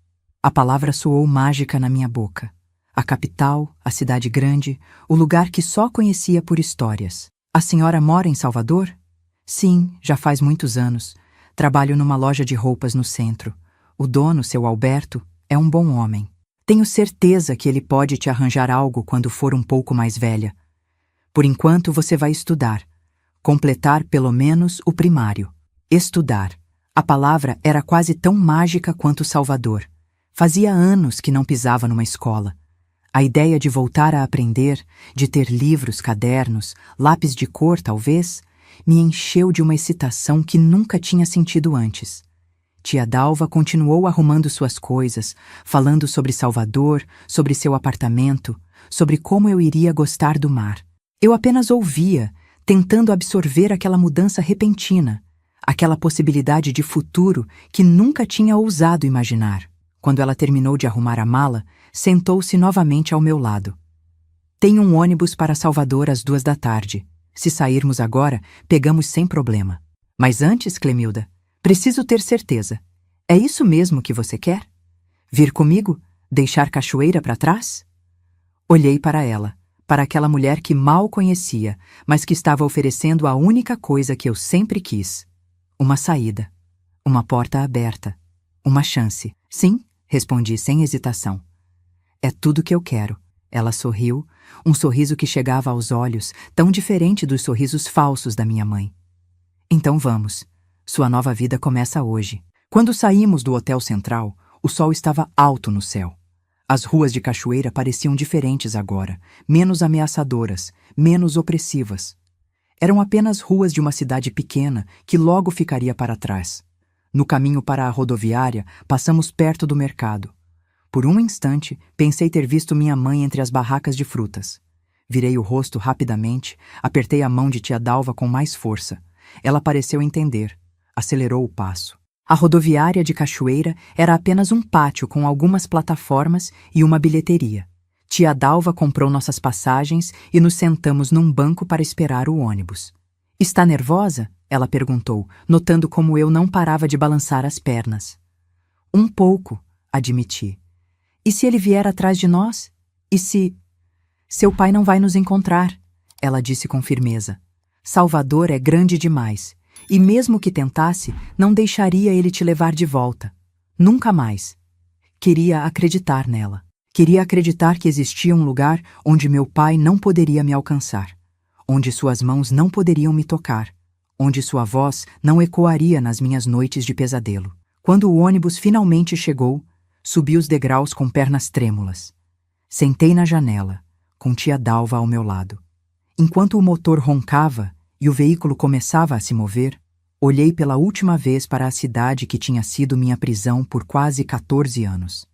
A palavra soou mágica na minha boca. A capital, a cidade grande, o lugar que só conhecia por histórias. A senhora mora em Salvador? Sim, já faz muitos anos. Trabalho numa loja de roupas no centro. O dono, seu Alberto, é um bom homem. Tenho certeza que ele pode te arranjar algo quando for um pouco mais velha. Por enquanto você vai estudar. Completar pelo menos o primário. Estudar. A palavra era quase tão mágica quanto Salvador. Fazia anos que não pisava numa escola. A ideia de voltar a aprender, de ter livros, cadernos, lápis de cor, talvez, me encheu de uma excitação que nunca tinha sentido antes. Tia Dalva continuou arrumando suas coisas, falando sobre Salvador, sobre seu apartamento, sobre como eu iria gostar do mar. Eu apenas ouvia, tentando absorver aquela mudança repentina, aquela possibilidade de futuro que nunca tinha ousado imaginar. Quando ela terminou de arrumar a mala, sentou-se novamente ao meu lado. Tenho um ônibus para Salvador às 2 da tarde. Se sairmos agora, pegamos sem problema. Mas antes, Clemilda, preciso ter certeza. É isso mesmo que você quer? Vir comigo? Deixar Cachoeira para trás? Olhei para ela, para aquela mulher que mal conhecia, mas que estava oferecendo a única coisa que eu sempre quis. Uma saída. Uma porta aberta. Uma chance. Sim, respondi sem hesitação. É tudo que eu quero. Ela sorriu, um sorriso que chegava aos olhos, tão diferente dos sorrisos falsos da minha mãe. Então vamos. Sua nova vida começa hoje. Quando saímos do Hotel Central, o sol estava alto no céu. As ruas de Cachoeira pareciam diferentes agora, menos ameaçadoras, menos opressivas. Eram apenas ruas de uma cidade pequena que logo ficaria para trás. No caminho para a rodoviária, passamos perto do mercado. Por um instante, pensei ter visto minha mãe entre as barracas de frutas. Virei o rosto rapidamente, apertei a mão de tia Dalva com mais força. Ela pareceu entender. Acelerou o passo. A rodoviária de Cachoeira era apenas um pátio com algumas plataformas e uma bilheteria. Tia Dalva comprou nossas passagens e nos sentamos num banco para esperar o ônibus. Está nervosa? Ela perguntou, notando como eu não parava de balançar as pernas. Um pouco, admiti. E se ele vier atrás de nós? E se... Seu pai não vai nos encontrar. ela disse com firmeza. Salvador é grande demais, e mesmo que tentasse, não deixaria ele te levar de volta. Nunca mais. Queria acreditar nela. Queria acreditar que existia um lugar onde meu pai não poderia me alcançar, onde suas mãos não poderiam me tocar, onde sua voz não ecoaria nas minhas noites de pesadelo. Quando o ônibus finalmente chegou, subi os degraus com pernas trêmulas. Sentei na janela, com tia Dalva ao meu lado. Enquanto o motor roncava e o veículo começava a se mover, olhei pela última vez para a cidade que tinha sido minha prisão por quase 14 anos.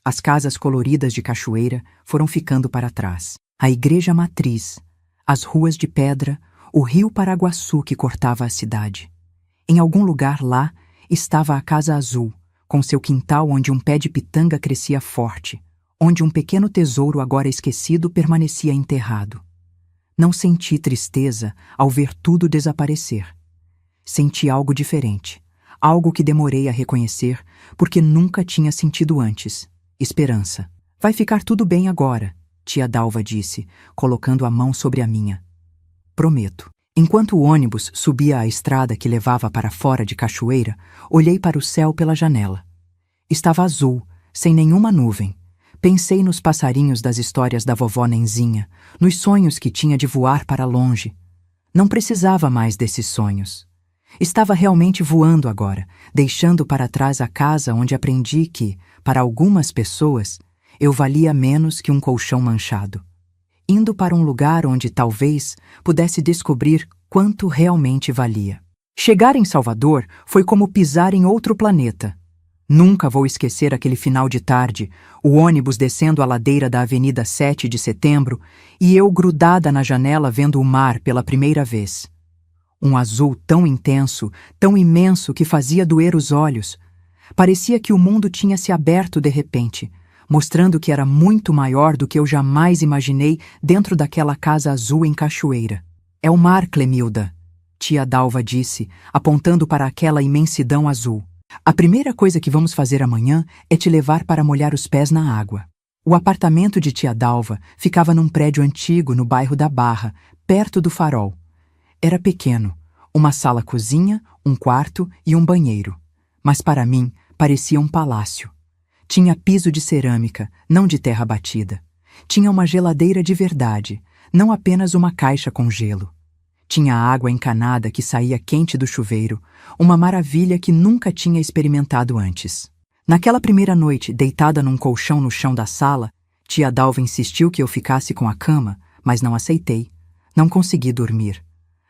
As casas coloridas de Cachoeira foram ficando para trás. A igreja matriz, as ruas de pedra, o rio Paraguaçu que cortava a cidade. Em algum lugar lá estava a Casa Azul, com seu quintal onde um pé de pitanga crescia forte, onde um pequeno tesouro agora esquecido permanecia enterrado. Não senti tristeza ao ver tudo desaparecer. Senti algo diferente, algo que demorei a reconhecer porque nunca tinha sentido antes. Esperança. Vai ficar tudo bem agora, tia Dalva disse, colocando a mão sobre a minha. Prometo. Enquanto o ônibus subia a estrada que levava para fora de Cachoeira, olhei para o céu pela janela. Estava azul, sem nenhuma nuvem. Pensei nos passarinhos das histórias da vovó Nenzinha, nos sonhos que tinha de voar para longe. Não precisava mais desses sonhos. Estava realmente voando agora, deixando para trás a casa onde aprendi que, para algumas pessoas, eu valia menos que um colchão manchado. Indo para um lugar onde talvez pudesse descobrir quanto realmente valia. Chegar em Salvador foi como pisar em outro planeta. Nunca vou esquecer aquele final de tarde, o ônibus descendo a ladeira da Avenida 7 de Setembro e eu grudada na janela vendo o mar pela primeira vez. Um azul tão intenso, tão imenso que fazia doer os olhos. Parecia que o mundo tinha se aberto de repente, mostrando que era muito maior do que eu jamais imaginei dentro daquela casa azul em Cachoeira. É o mar, Clemilda, tia Dalva disse, apontando para aquela imensidão azul. A primeira coisa que vamos fazer amanhã é te levar para molhar os pés na água. O apartamento de tia Dalva ficava num prédio antigo no bairro da Barra, perto do Farol. Era pequeno, uma sala-cozinha, um quarto e um banheiro. Mas para mim, parecia um palácio. Tinha piso de cerâmica, não de terra batida. Tinha uma geladeira de verdade, não apenas uma caixa com gelo. Tinha água encanada que saía quente do chuveiro, uma maravilha que nunca tinha experimentado antes. Naquela primeira noite, deitada num colchão no chão da sala, tia Dalva insistiu que eu ficasse com a cama, mas não aceitei. Não consegui dormir.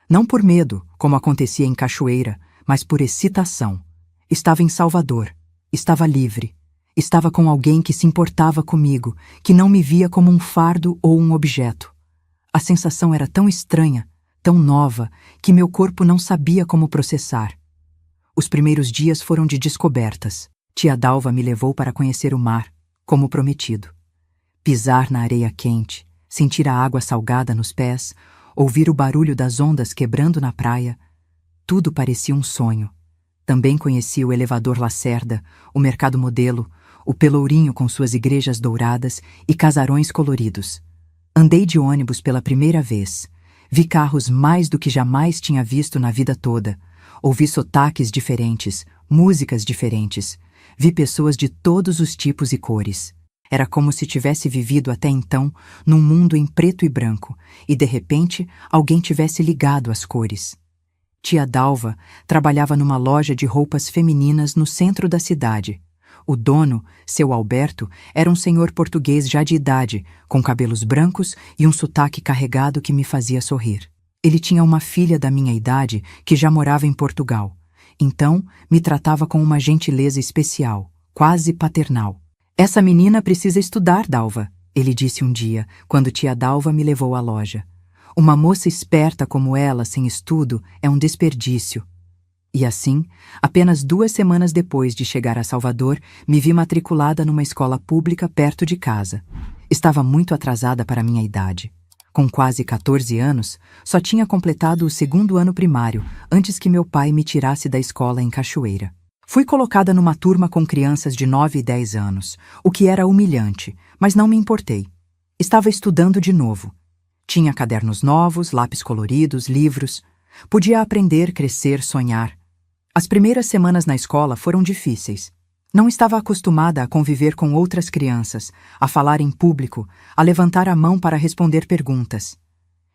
Não por medo, como acontecia em Cachoeira, mas por excitação. Estava em Salvador. Estava livre. Estava com alguém que se importava comigo, que não me via como um fardo ou um objeto. A sensação era tão estranha, tão nova, que meu corpo não sabia como processar. Os primeiros dias foram de descobertas. Tia Dalva me levou para conhecer o mar, como prometido. Pisar na areia quente, sentir a água salgada nos pés, ouvir o barulho das ondas quebrando na praia, tudo parecia um sonho. Também conheci o elevador Lacerda, o mercado modelo, o Pelourinho com suas igrejas douradas e casarões coloridos. Andei de ônibus pela primeira vez. Vi carros mais do que jamais tinha visto na vida toda. Ouvi sotaques diferentes, músicas diferentes. Vi pessoas de todos os tipos e cores. Era como se tivesse vivido até então num mundo em preto e branco, e de repente alguém tivesse ligado as cores. Tia Dalva trabalhava numa loja de roupas femininas no centro da cidade. O dono, seu Alberto, era um senhor português já de idade, com cabelos brancos e um sotaque carregado que me fazia sorrir. Ele tinha uma filha da minha idade que já morava em Portugal. Então, me tratava com uma gentileza especial, quase paternal. Essa menina precisa estudar, Dalva, ele disse um dia, quando tia Dalva me levou à loja. Uma moça esperta como ela, sem estudo, é um desperdício. E assim, apenas 2 semanas depois de chegar a Salvador, me vi matriculada numa escola pública perto de casa. Estava muito atrasada para minha idade. Com quase 14 anos, só tinha completado o 2º ano primário, antes que meu pai me tirasse da escola em Cachoeira. Fui colocada numa turma com crianças de 9 e 10 anos, o que era humilhante, mas não me importei. Estava estudando de novo. Tinha cadernos novos, lápis coloridos, livros. Podia aprender, crescer, sonhar. As primeiras semanas na escola foram difíceis. Não estava acostumada a conviver com outras crianças, a falar em público, a levantar a mão para responder perguntas.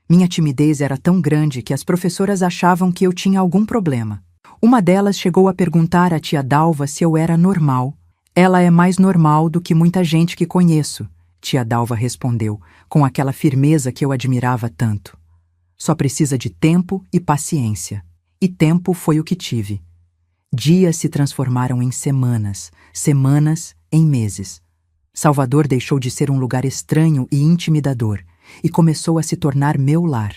Minha timidez era tão grande que as professoras achavam que eu tinha algum problema. Uma delas chegou a perguntar à tia Dalva se eu era normal. Ela é mais normal do que muita gente que conheço, tia Dalva respondeu, com aquela firmeza que eu admirava tanto. Só precisa de tempo e paciência. E tempo foi o que tive. Dias se transformaram em semanas, semanas em meses. Salvador deixou de ser um lugar estranho e intimidador e começou a se tornar meu lar.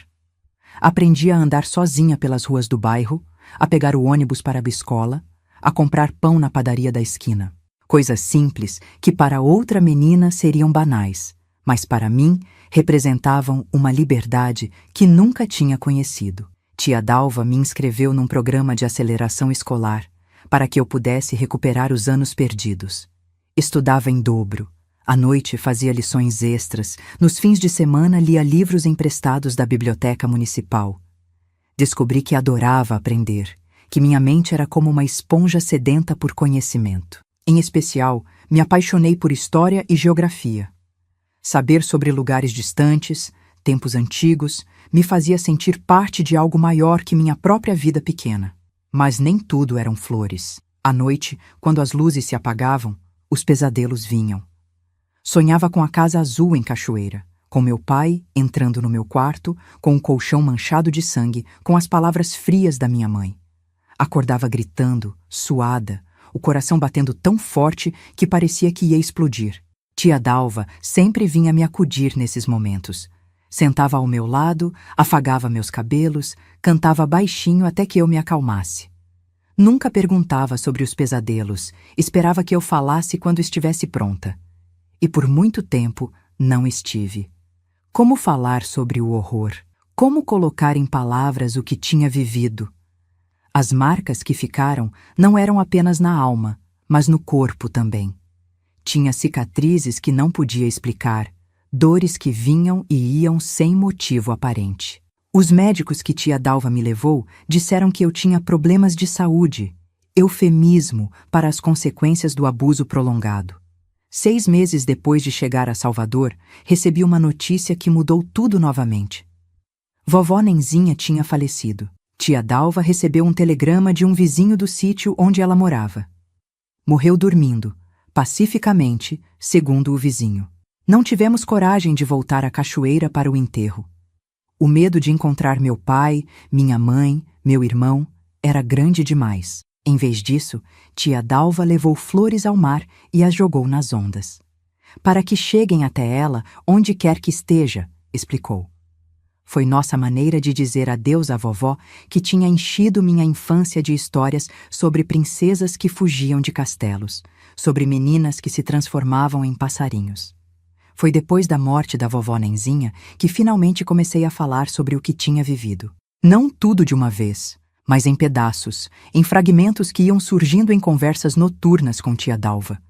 Aprendi a andar sozinha pelas ruas do bairro, a pegar o ônibus para a escola, a comprar pão na padaria da esquina. Coisas simples que para outra menina seriam banais, mas para mim representavam uma liberdade que nunca tinha conhecido. Tia Dalva me inscreveu num programa de aceleração escolar para que eu pudesse recuperar os anos perdidos. Estudava em dobro. À noite fazia lições extras, nos fins de semana lia livros emprestados da biblioteca municipal. Descobri que adorava aprender, que minha mente era como uma esponja sedenta por conhecimento. Em especial, me apaixonei por história e geografia. Saber sobre lugares distantes, tempos antigos, me fazia sentir parte de algo maior que minha própria vida pequena. Mas nem tudo eram flores. À noite, quando as luzes se apagavam, os pesadelos vinham. Sonhava com a casa azul em Cachoeira, com meu pai entrando no meu quarto, com o colchão manchado de sangue, com as palavras frias da minha mãe. Acordava gritando, suada, o coração batendo tão forte que parecia que ia explodir. Tia Dalva sempre vinha me acudir nesses momentos. Sentava ao meu lado, afagava meus cabelos, cantava baixinho até que eu me acalmasse. Nunca perguntava sobre os pesadelos, esperava que eu falasse quando estivesse pronta. E por muito tempo não estive. Como falar sobre o horror? Como colocar em palavras o que tinha vivido? As marcas que ficaram não eram apenas na alma, mas no corpo também. Tinha cicatrizes que não podia explicar, dores que vinham e iam sem motivo aparente. Os médicos que tia Dalva me levou disseram que eu tinha problemas de saúde, eufemismo para as consequências do abuso prolongado. 6 meses depois de chegar a Salvador, recebi uma notícia que mudou tudo novamente. Vovó Nenzinha tinha falecido. Tia Dalva recebeu um telegrama de um vizinho do sítio onde ela morava. Morreu dormindo, pacificamente, segundo o vizinho. Não tivemos coragem de voltar à Cachoeira para o enterro. O medo de encontrar meu pai, minha mãe, meu irmão, era grande demais. Em vez disso, tia Dalva levou flores ao mar e as jogou nas ondas. Para que cheguem até ela, onde quer que esteja, explicou. Foi nossa maneira de dizer adeus à vovó, que tinha enchido minha infância de histórias sobre princesas que fugiam de castelos, sobre meninas que se transformavam em passarinhos. Foi depois da morte da vovó Nenzinha que finalmente comecei a falar sobre o que tinha vivido. Não tudo de uma vez, mas em pedaços, em fragmentos que iam surgindo em conversas noturnas com tia Dalva.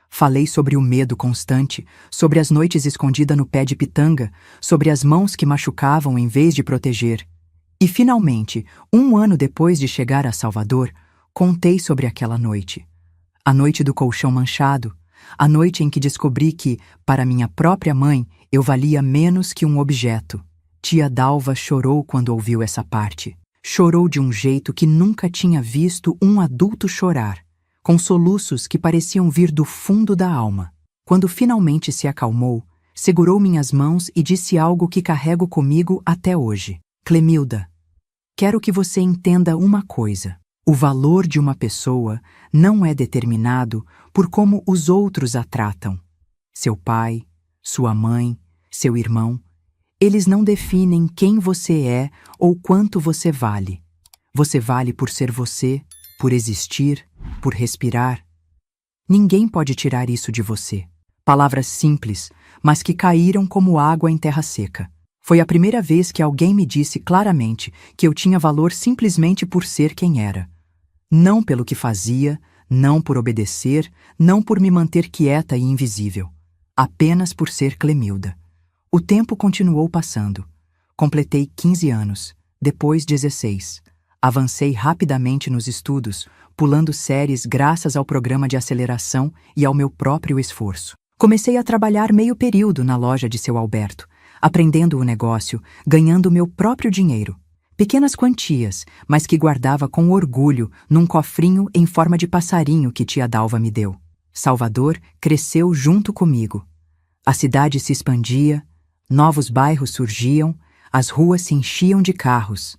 Falei sobre o medo constante, sobre as noites escondida no pé de pitanga, sobre as mãos que machucavam em vez de proteger. E, finalmente, 1 ano depois de chegar a Salvador, contei sobre aquela noite. A noite do colchão manchado, a noite em que descobri que, para minha própria mãe, eu valia menos que um objeto. Tia Dalva chorou quando ouviu essa parte. Chorou de um jeito que nunca tinha visto um adulto chorar, com soluços que pareciam vir do fundo da alma. Quando finalmente se acalmou, segurou minhas mãos e disse algo que carrego comigo até hoje. Clemilda, quero que você entenda uma coisa. O valor de uma pessoa não é determinado por como os outros a tratam. Seu pai, sua mãe, seu irmão, eles não definem quem você é ou quanto você vale. Você vale por ser você, por existir, por respirar. Ninguém pode tirar isso de você. Palavras simples, mas que caíram como água em terra seca. Foi a primeira vez que alguém me disse claramente que eu tinha valor simplesmente por ser quem era. Não pelo que fazia, não por obedecer, não por me manter quieta e invisível. Apenas por ser Clemilda. O tempo continuou passando. Completei 15 anos, depois 16. Avancei rapidamente nos estudos, pulando séries graças ao programa de aceleração e ao meu próprio esforço. Comecei a trabalhar meio período na loja de seu Alberto, aprendendo o negócio, ganhando meu próprio dinheiro. Pequenas quantias, mas que guardava com orgulho num cofrinho em forma de passarinho que tia Dalva me deu. Salvador cresceu junto comigo. A cidade se expandia, novos bairros surgiam, as ruas se enchiam de carros.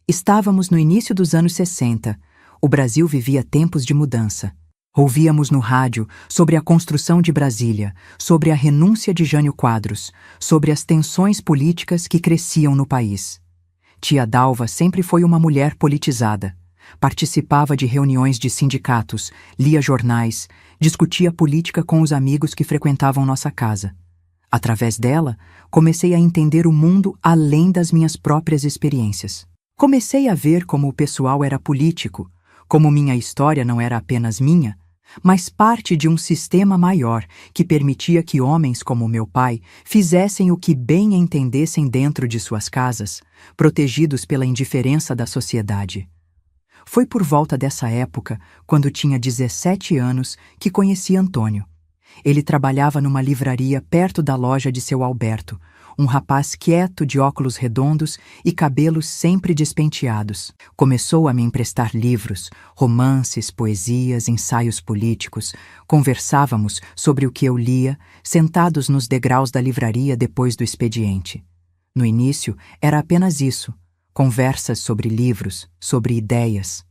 Estávamos no início dos anos 60. O Brasil vivia tempos de mudança. Ouvíamos no rádio sobre a construção de Brasília, sobre a renúncia de Jânio Quadros, sobre as tensões políticas que cresciam no país. Tia Dalva sempre foi uma mulher politizada. Participava de reuniões de sindicatos, lia jornais, discutia política com os amigos que frequentavam nossa casa. Através dela, comecei a entender o mundo além das minhas próprias experiências. Comecei a ver como o pessoal era político, como minha história não era apenas minha, mas parte de um sistema maior que permitia que homens como meu pai fizessem o que bem entendessem dentro de suas casas, protegidos pela indiferença da sociedade. Foi por volta dessa época, quando tinha 17 anos, que conheci Antônio. Ele trabalhava numa livraria perto da loja de seu Alberto, um rapaz quieto de óculos redondos e cabelos sempre despenteados. Começou a me emprestar livros, romances, poesias, ensaios políticos. Conversávamos sobre o que eu lia, sentados nos degraus da livraria depois do expediente. No início, era apenas isso, conversas sobre livros, sobre ideias.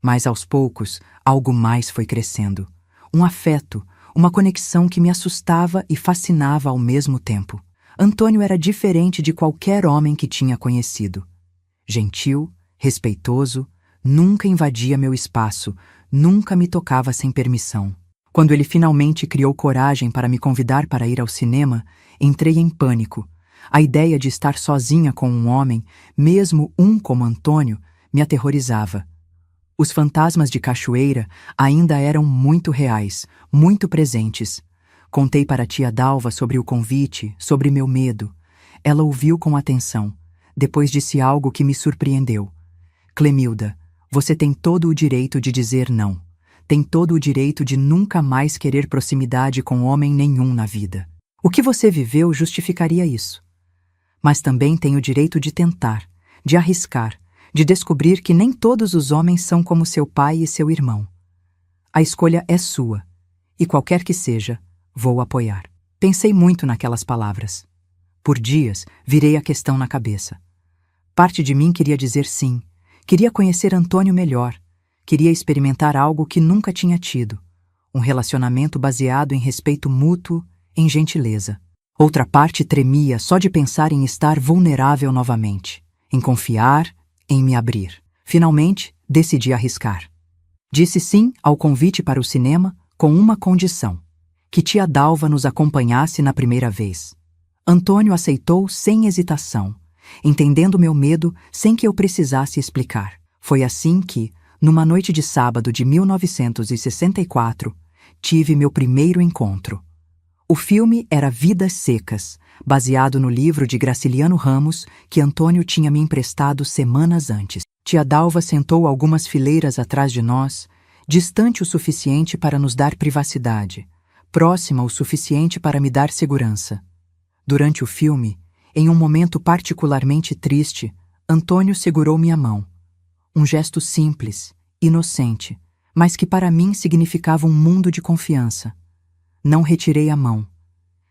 Mas aos poucos, algo mais foi crescendo. Um afeto, uma conexão que me assustava e fascinava ao mesmo tempo. Antônio era diferente de qualquer homem que tinha conhecido. Gentil, respeitoso, nunca invadia meu espaço, nunca me tocava sem permissão. Quando ele finalmente criou coragem para me convidar para ir ao cinema, entrei em pânico. A ideia de estar sozinha com um homem, mesmo um como Antônio, me aterrorizava. Os fantasmas de Cachoeira ainda eram muito reais, muito presentes. Contei para a tia Dalva sobre o convite, sobre meu medo. Ela ouviu com atenção. Depois disse algo que me surpreendeu. Clemilda, você tem todo o direito de dizer não. Tem todo o direito de nunca mais querer proximidade com homem nenhum na vida. O que você viveu justificaria isso. Mas também tem o direito de tentar, de arriscar, de descobrir que nem todos os homens são como seu pai e seu irmão. A escolha é sua, e qualquer que seja, vou apoiar. Pensei muito naquelas palavras. Por dias, virei a questão na cabeça. Parte de mim queria dizer sim, queria conhecer Antônio melhor, queria experimentar algo que nunca tinha tido, um relacionamento baseado em respeito mútuo, em gentileza. Outra parte tremia só de pensar em estar vulnerável novamente, em confiar, em me abrir. Finalmente, decidi arriscar. Disse sim ao convite para o cinema com uma condição: que tia Dalva nos acompanhasse na primeira vez. Antônio aceitou sem hesitação, entendendo meu medo sem que eu precisasse explicar. Foi assim que, numa noite de sábado de 1964, tive meu primeiro encontro. O filme era Vidas Secas, baseado no livro de Graciliano Ramos que Antônio tinha me emprestado semanas antes. Tia Dalva sentou algumas fileiras atrás de nós, distante o suficiente para nos dar privacidade, próxima o suficiente para me dar segurança. Durante o filme, em um momento particularmente triste, Antônio segurou minha mão. Um gesto simples, inocente, mas que para mim significava um mundo de confiança. Não retirei a mão.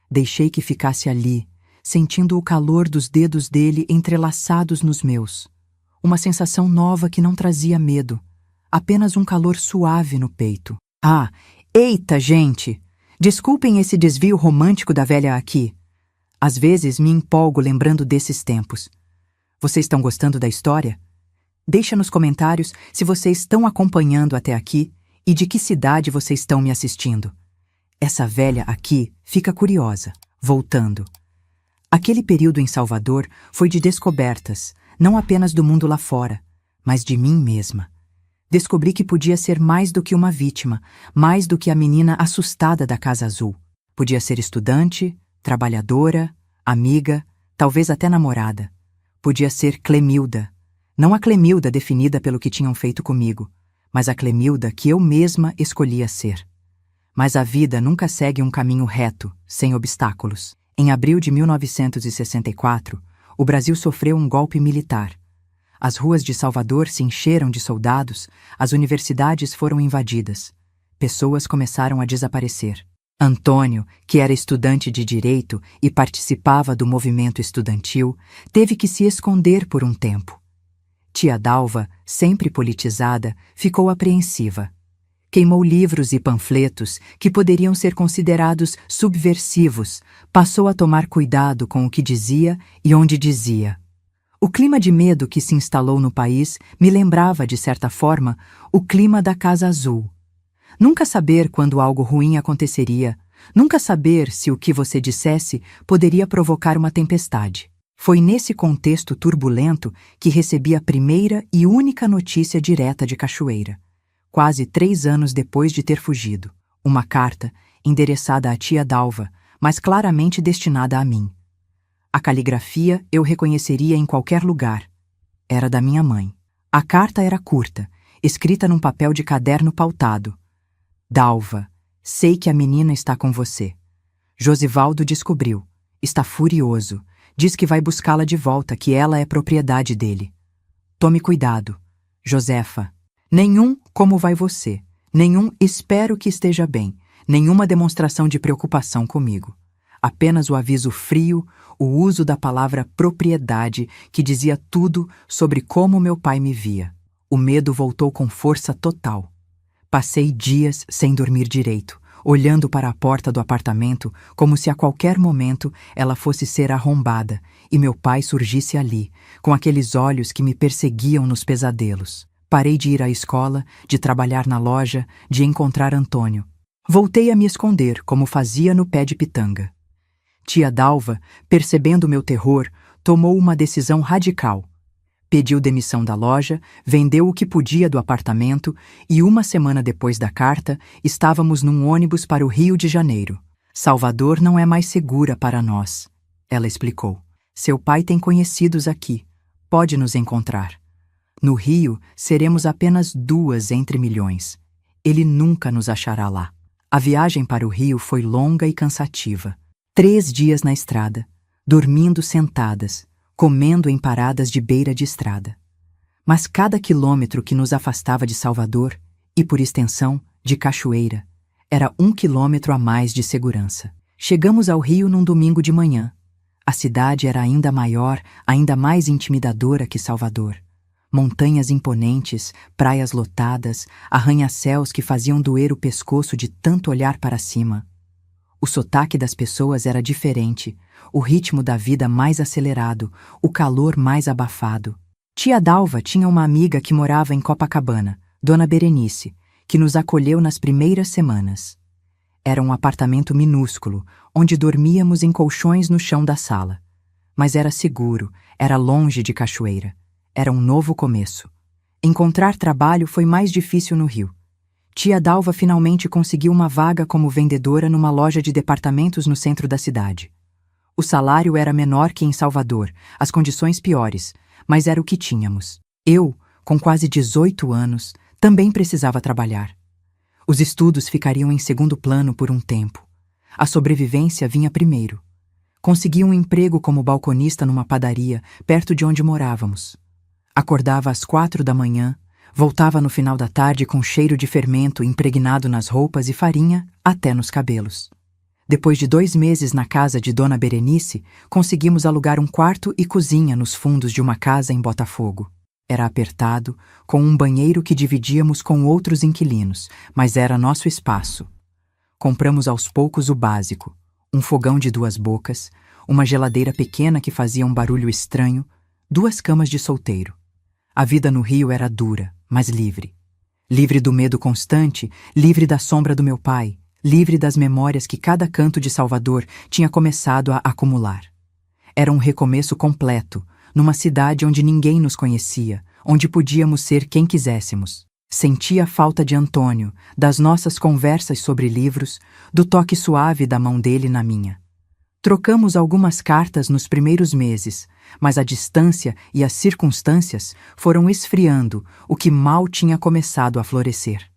Deixei que ficasse ali, sentindo o calor dos dedos dele entrelaçados nos meus. Uma sensação nova que não trazia medo, apenas um calor suave no peito. Ah, eita, gente! Desculpem esse desvio romântico da velha aqui. Às vezes me empolgo lembrando desses tempos. Vocês estão gostando da história? Deixa nos comentários se vocês estão acompanhando até aqui e de que cidade vocês estão me assistindo. Essa velha aqui fica curiosa, voltando. Aquele período em Salvador foi de descobertas, não apenas do mundo lá fora, mas de mim mesma. Descobri que podia ser mais do que uma vítima, mais do que a menina assustada da Casa Azul. Podia ser estudante, trabalhadora, amiga, talvez até namorada. Podia ser Clemilda. Não a Clemilda definida pelo que tinham feito comigo, mas a Clemilda que eu mesma escolhia ser. Mas a vida nunca segue um caminho reto, sem obstáculos. Em abril de 1964, o Brasil sofreu um golpe militar. As ruas de Salvador se encheram de soldados, as universidades foram invadidas. Pessoas começaram a desaparecer. Antônio, que era estudante de direito e participava do movimento estudantil, teve que se esconder por um tempo. Tia Dalva, sempre politizada, ficou apreensiva. Queimou livros e panfletos que poderiam ser considerados subversivos, passou a tomar cuidado com o que dizia e onde dizia. O clima de medo que se instalou no país me lembrava, de certa forma, o clima da Casa Azul. Nunca saber quando algo ruim aconteceria, nunca saber se o que você dissesse poderia provocar uma tempestade. Foi nesse contexto turbulento que recebi a primeira e única notícia direta de Cachoeira, quase 3 anos depois de ter fugido. Uma carta endereçada à tia Dalva, mas claramente destinada a mim. A caligrafia eu reconheceria em qualquer lugar. Era da minha mãe. A carta era curta, escrita num papel de caderno pautado. Dalva, sei que a menina está com você. Josivaldo descobriu. Está furioso. Diz que vai buscá-la de volta, que ela é propriedade dele. Tome cuidado. Josefa. Nenhum como vai você. Nenhum espero que esteja bem. Nenhuma demonstração de preocupação comigo. Apenas o aviso frio, o uso da palavra propriedade, que dizia tudo sobre como meu pai me via. O medo voltou com força total. Passei dias sem dormir direito, olhando para a porta do apartamento como se a qualquer momento ela fosse ser arrombada e meu pai surgisse ali, com aqueles olhos que me perseguiam nos pesadelos. Parei de ir à escola, de trabalhar na loja, de encontrar Antônio. Voltei a me esconder, como fazia no pé de pitanga. Tia Dalva, percebendo meu terror, tomou uma decisão radical. Pediu demissão da loja, vendeu o que podia do apartamento e 1 semana depois da carta, estávamos num ônibus para o Rio de Janeiro. Salvador não é mais segura para nós, ela explicou. Seu pai tem conhecidos aqui. Pode nos encontrar. No Rio, seremos apenas 2 entre milhões. Ele nunca nos achará lá. A viagem para o Rio foi longa e cansativa. 3 dias na estrada, dormindo sentadas, comendo em paradas de beira de estrada. Mas cada quilômetro que nos afastava de Salvador, e por extensão, de Cachoeira, era 1 quilômetro a mais de segurança. Chegamos ao Rio num domingo de manhã. A cidade era ainda maior, ainda mais intimidadora que Salvador. Montanhas imponentes, praias lotadas, arranha-céus que faziam doer o pescoço de tanto olhar para cima. O sotaque das pessoas era diferente, o ritmo da vida mais acelerado, o calor mais abafado. Tia Dalva tinha uma amiga que morava em Copacabana, Dona Berenice, que nos acolheu nas primeiras semanas. Era um apartamento minúsculo, onde dormíamos em colchões no chão da sala. Mas era seguro, era longe de Cachoeira. Era um novo começo. Encontrar trabalho foi mais difícil no Rio. Tia Dalva finalmente conseguiu uma vaga como vendedora numa loja de departamentos no centro da cidade. O salário era menor que em Salvador, as condições piores, mas era o que tínhamos. Eu, com quase 18 anos, também precisava trabalhar. Os estudos ficariam em segundo plano por um tempo. A sobrevivência vinha primeiro. Consegui um emprego como balconista numa padaria, perto de onde morávamos. Acordava às 4 da manhã, voltava no final da tarde com cheiro de fermento impregnado nas roupas e farinha até nos cabelos. Depois de 2 meses na casa de Dona Berenice, conseguimos alugar um quarto e cozinha nos fundos de uma casa em Botafogo. Era apertado, com um banheiro que dividíamos com outros inquilinos, mas era nosso espaço. Compramos aos poucos o básico, um fogão de 2 bocas, uma geladeira pequena que fazia um barulho estranho, 2 camas de solteiro. A vida no Rio era dura, mas livre. Livre do medo constante, livre da sombra do meu pai, livre das memórias que cada canto de Salvador tinha começado a acumular. Era um recomeço completo, numa cidade onde ninguém nos conhecia, onde podíamos ser quem quiséssemos. Sentia a falta de Antônio, das nossas conversas sobre livros, do toque suave da mão dele na minha. Trocamos algumas cartas nos primeiros meses, mas a distância e as circunstâncias foram esfriando o que mal tinha começado a florescer.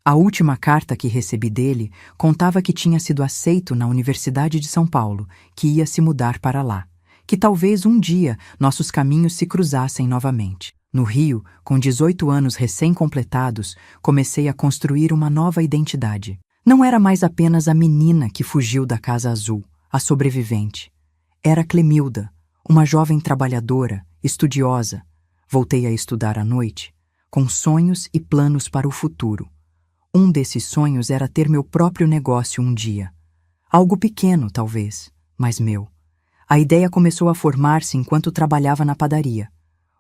A última carta que recebi dele contava que tinha sido aceito na Universidade de São Paulo, que ia se mudar para lá, que talvez um dia nossos caminhos se cruzassem novamente. No Rio, com 18 anos recém-completados, comecei a construir uma nova identidade. Não era mais apenas a menina que fugiu da Casa Azul, a sobrevivente. Era Clemilda, uma jovem trabalhadora, estudiosa. Voltei a estudar à noite, com sonhos e planos para o futuro. Um desses sonhos era ter meu próprio negócio um dia. Algo pequeno, talvez, mas meu. A ideia começou a formar-se enquanto trabalhava na padaria.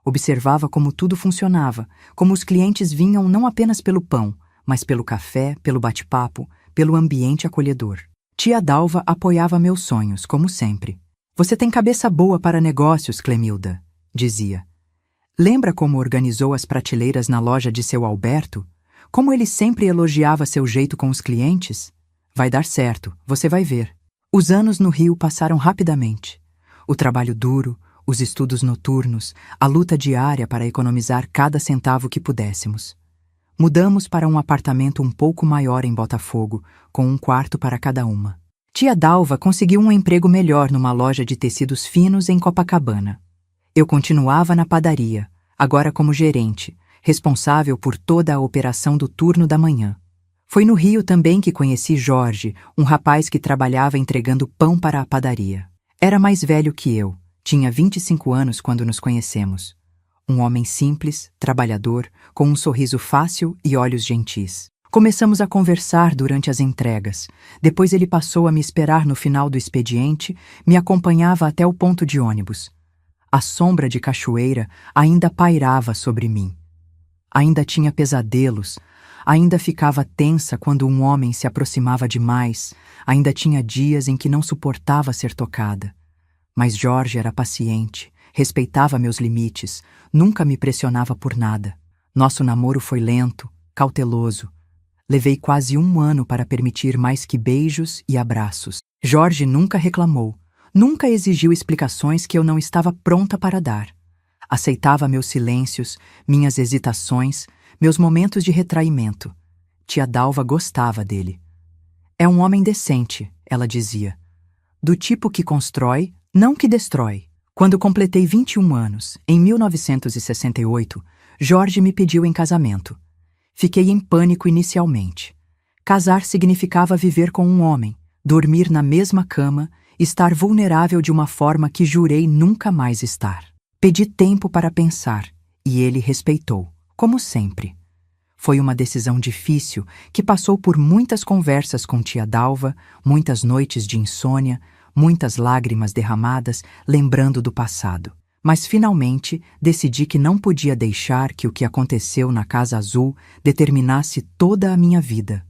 Observava como tudo funcionava, como os clientes vinham não apenas pelo pão, mas pelo café, pelo bate-papo, pelo ambiente acolhedor. Tia Dalva apoiava meus sonhos, como sempre. Você tem cabeça boa para negócios, Clemilda, dizia. Lembra como organizou as prateleiras na loja de seu Alberto? Como ele sempre elogiava seu jeito com os clientes? Vai dar certo, você vai ver. Os anos no Rio passaram rapidamente. O trabalho duro, os estudos noturnos, a luta diária para economizar cada centavo que pudéssemos. Mudamos para um apartamento um pouco maior em Botafogo, com um quarto para cada uma. Tia Dalva conseguiu um emprego melhor numa loja de tecidos finos em Copacabana. Eu continuava na padaria, agora como gerente, responsável por toda a operação do turno da manhã. Foi no Rio também que conheci Jorge, um rapaz que trabalhava entregando pão para a padaria. Era mais velho que eu, tinha 25 anos quando nos conhecemos. Um homem simples, trabalhador, com um sorriso fácil e olhos gentis. Começamos a conversar durante as entregas. Depois ele passou a me esperar no final do expediente, me acompanhava até o ponto de ônibus. A sombra de cachoeira ainda pairava sobre mim. Ainda tinha pesadelos, ainda ficava tensa quando um homem se aproximava demais, ainda tinha dias em que não suportava ser tocada. Mas Jorge era paciente, respeitava meus limites, nunca me pressionava por nada. Nosso namoro foi lento, cauteloso. Levei quase 1 ano para permitir mais que beijos e abraços. Jorge nunca reclamou, nunca exigiu explicações que eu não estava pronta para dar. Aceitava meus silêncios, minhas hesitações, meus momentos de retraimento. Tia Dalva gostava dele. É um homem decente, ela dizia. Do tipo que constrói, não que destrói. Quando completei 21 anos, em 1968, Jorge me pediu em casamento. Fiquei em pânico inicialmente. Casar significava viver com um homem, dormir na mesma cama, estar vulnerável de uma forma que jurei nunca mais estar. Pedi tempo para pensar, e ele respeitou, como sempre. Foi uma decisão difícil que passou por muitas conversas com tia Dalva, muitas noites de insônia, muitas lágrimas derramadas lembrando do passado. Mas finalmente decidi que não podia deixar que o que aconteceu na Casa Azul determinasse toda a minha vida.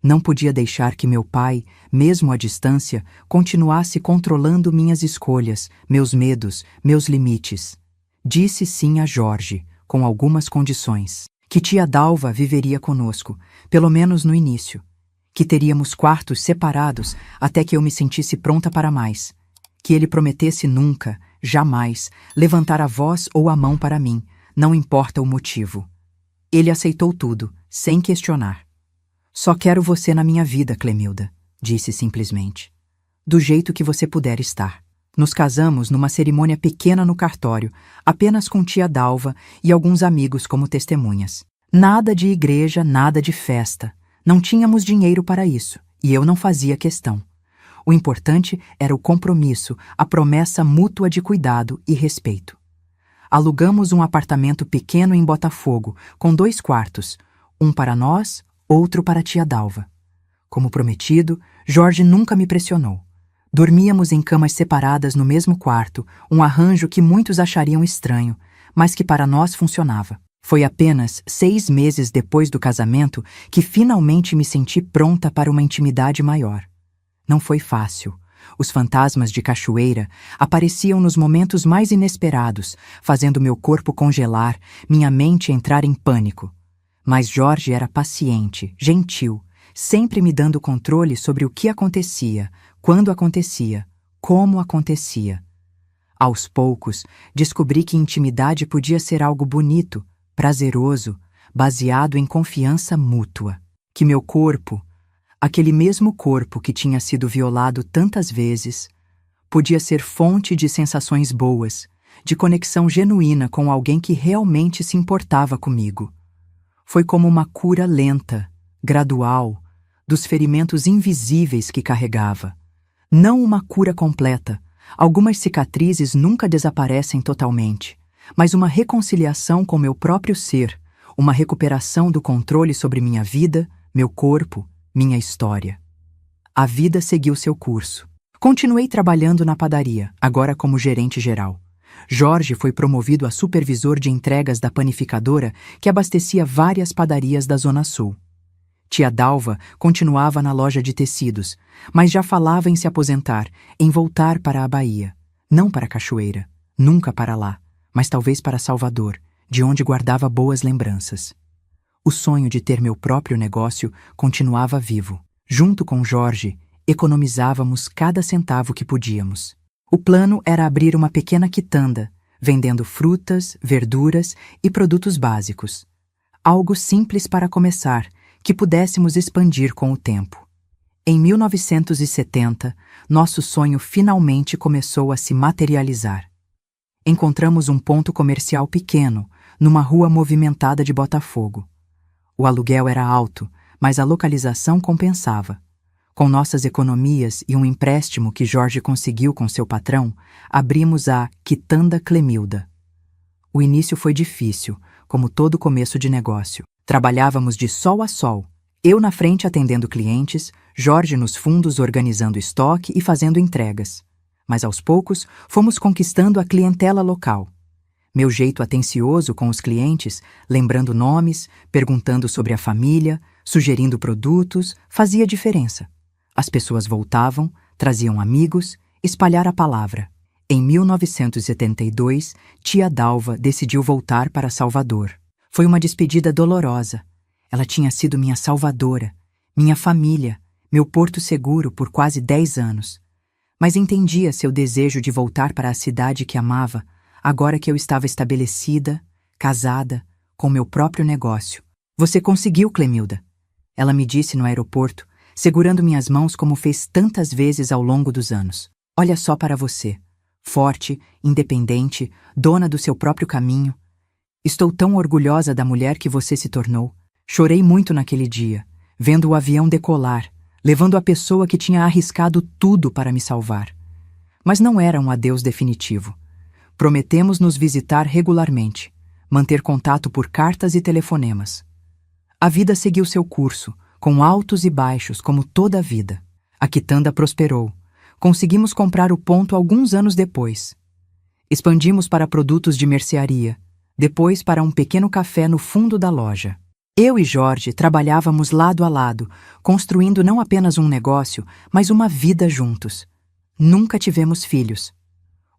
Não podia deixar que meu pai, mesmo à distância, continuasse controlando minhas escolhas, meus medos, meus limites. Disse sim a Jorge, com algumas condições. Que tia Dalva viveria conosco, pelo menos no início. Que teríamos quartos separados até que eu me sentisse pronta para mais. Que ele prometesse nunca, jamais, levantar a voz ou a mão para mim, não importa o motivo. Ele aceitou tudo, sem questionar. Só quero você na minha vida, Clemilda, disse simplesmente. Do jeito que você puder estar. Nos casamos numa cerimônia pequena no cartório, apenas com tia Dalva e alguns amigos como testemunhas. Nada de igreja, nada de festa. Não tínhamos dinheiro para isso, e eu não fazia questão. O importante era o compromisso, a promessa mútua de cuidado e respeito. Alugamos um apartamento pequeno em Botafogo, com 2 quartos, um para nós, outro para tia Dalva. Como prometido, Jorge nunca me pressionou. Dormíamos em camas separadas no mesmo quarto, um arranjo que muitos achariam estranho, mas que para nós funcionava. Foi apenas 6 meses depois do casamento que finalmente me senti pronta para uma intimidade maior. Não foi fácil. Os fantasmas de cachoeira apareciam nos momentos mais inesperados, fazendo meu corpo congelar, minha mente entrar em pânico. Mas Jorge era paciente, gentil, sempre me dando controle sobre o que acontecia, quando acontecia, como acontecia. Aos poucos, descobri que intimidade podia ser algo bonito, prazeroso, baseado em confiança mútua. Que meu corpo, aquele mesmo corpo que tinha sido violado tantas vezes, podia ser fonte de sensações boas, de conexão genuína com alguém que realmente se importava comigo. Foi como uma cura lenta, gradual, dos ferimentos invisíveis que carregava. Não uma cura completa. Algumas cicatrizes nunca desaparecem totalmente, mas uma reconciliação com meu próprio ser, uma recuperação do controle sobre minha vida, meu corpo, minha história. A vida seguiu seu curso. Continuei trabalhando na padaria, agora como gerente geral. Jorge foi promovido a supervisor de entregas da panificadora que abastecia várias padarias da Zona Sul. Tia Dalva continuava na loja de tecidos, mas já falava em se aposentar, em voltar para a Bahia. Não para Cachoeira, nunca para lá, mas talvez para Salvador, de onde guardava boas lembranças. O sonho de ter meu próprio negócio continuava vivo. Junto com Jorge, economizávamos cada centavo que podíamos. O plano era abrir uma pequena quitanda, vendendo frutas, verduras e produtos básicos. Algo simples para começar, que pudéssemos expandir com o tempo. Em 1970, nosso sonho finalmente começou a se materializar. Encontramos um ponto comercial pequeno, numa rua movimentada de Botafogo. O aluguel era alto, mas a localização compensava. Com nossas economias e um empréstimo que Jorge conseguiu com seu patrão, abrimos a Quitanda Clemilda. O início foi difícil, como todo começo de negócio. Trabalhávamos de sol a sol, eu na frente atendendo clientes, Jorge nos fundos organizando estoque e fazendo entregas. Mas aos poucos, fomos conquistando a clientela local. Meu jeito atencioso com os clientes, lembrando nomes, perguntando sobre a família, sugerindo produtos, fazia diferença. As pessoas voltavam, traziam amigos, espalhar a palavra. Em 1972, tia Dalva decidiu voltar para Salvador. Foi uma despedida dolorosa. Ela tinha sido minha salvadora, minha família, meu porto seguro por quase 10 anos. Mas entendia seu desejo de voltar para a cidade que amava, agora que eu estava estabelecida, casada, com meu próprio negócio. Você conseguiu, Clemilda, ela me disse no aeroporto, segurando minhas mãos como fez tantas vezes ao longo dos anos. Olha só para você, forte, independente, dona do seu próprio caminho. Estou tão orgulhosa da mulher que você se tornou. Chorei muito naquele dia, vendo o avião decolar, levando a pessoa que tinha arriscado tudo para me salvar. Mas não era um adeus definitivo. Prometemos nos visitar regularmente, manter contato por cartas e telefonemas. A vida seguiu seu curso, com altos e baixos como toda a vida. A quitanda prosperou. Conseguimos comprar o ponto alguns anos depois. Expandimos para produtos de mercearia, depois para um pequeno café no fundo da loja. Eu e Jorge trabalhávamos lado a lado, construindo não apenas um negócio, mas uma vida juntos. Nunca tivemos filhos.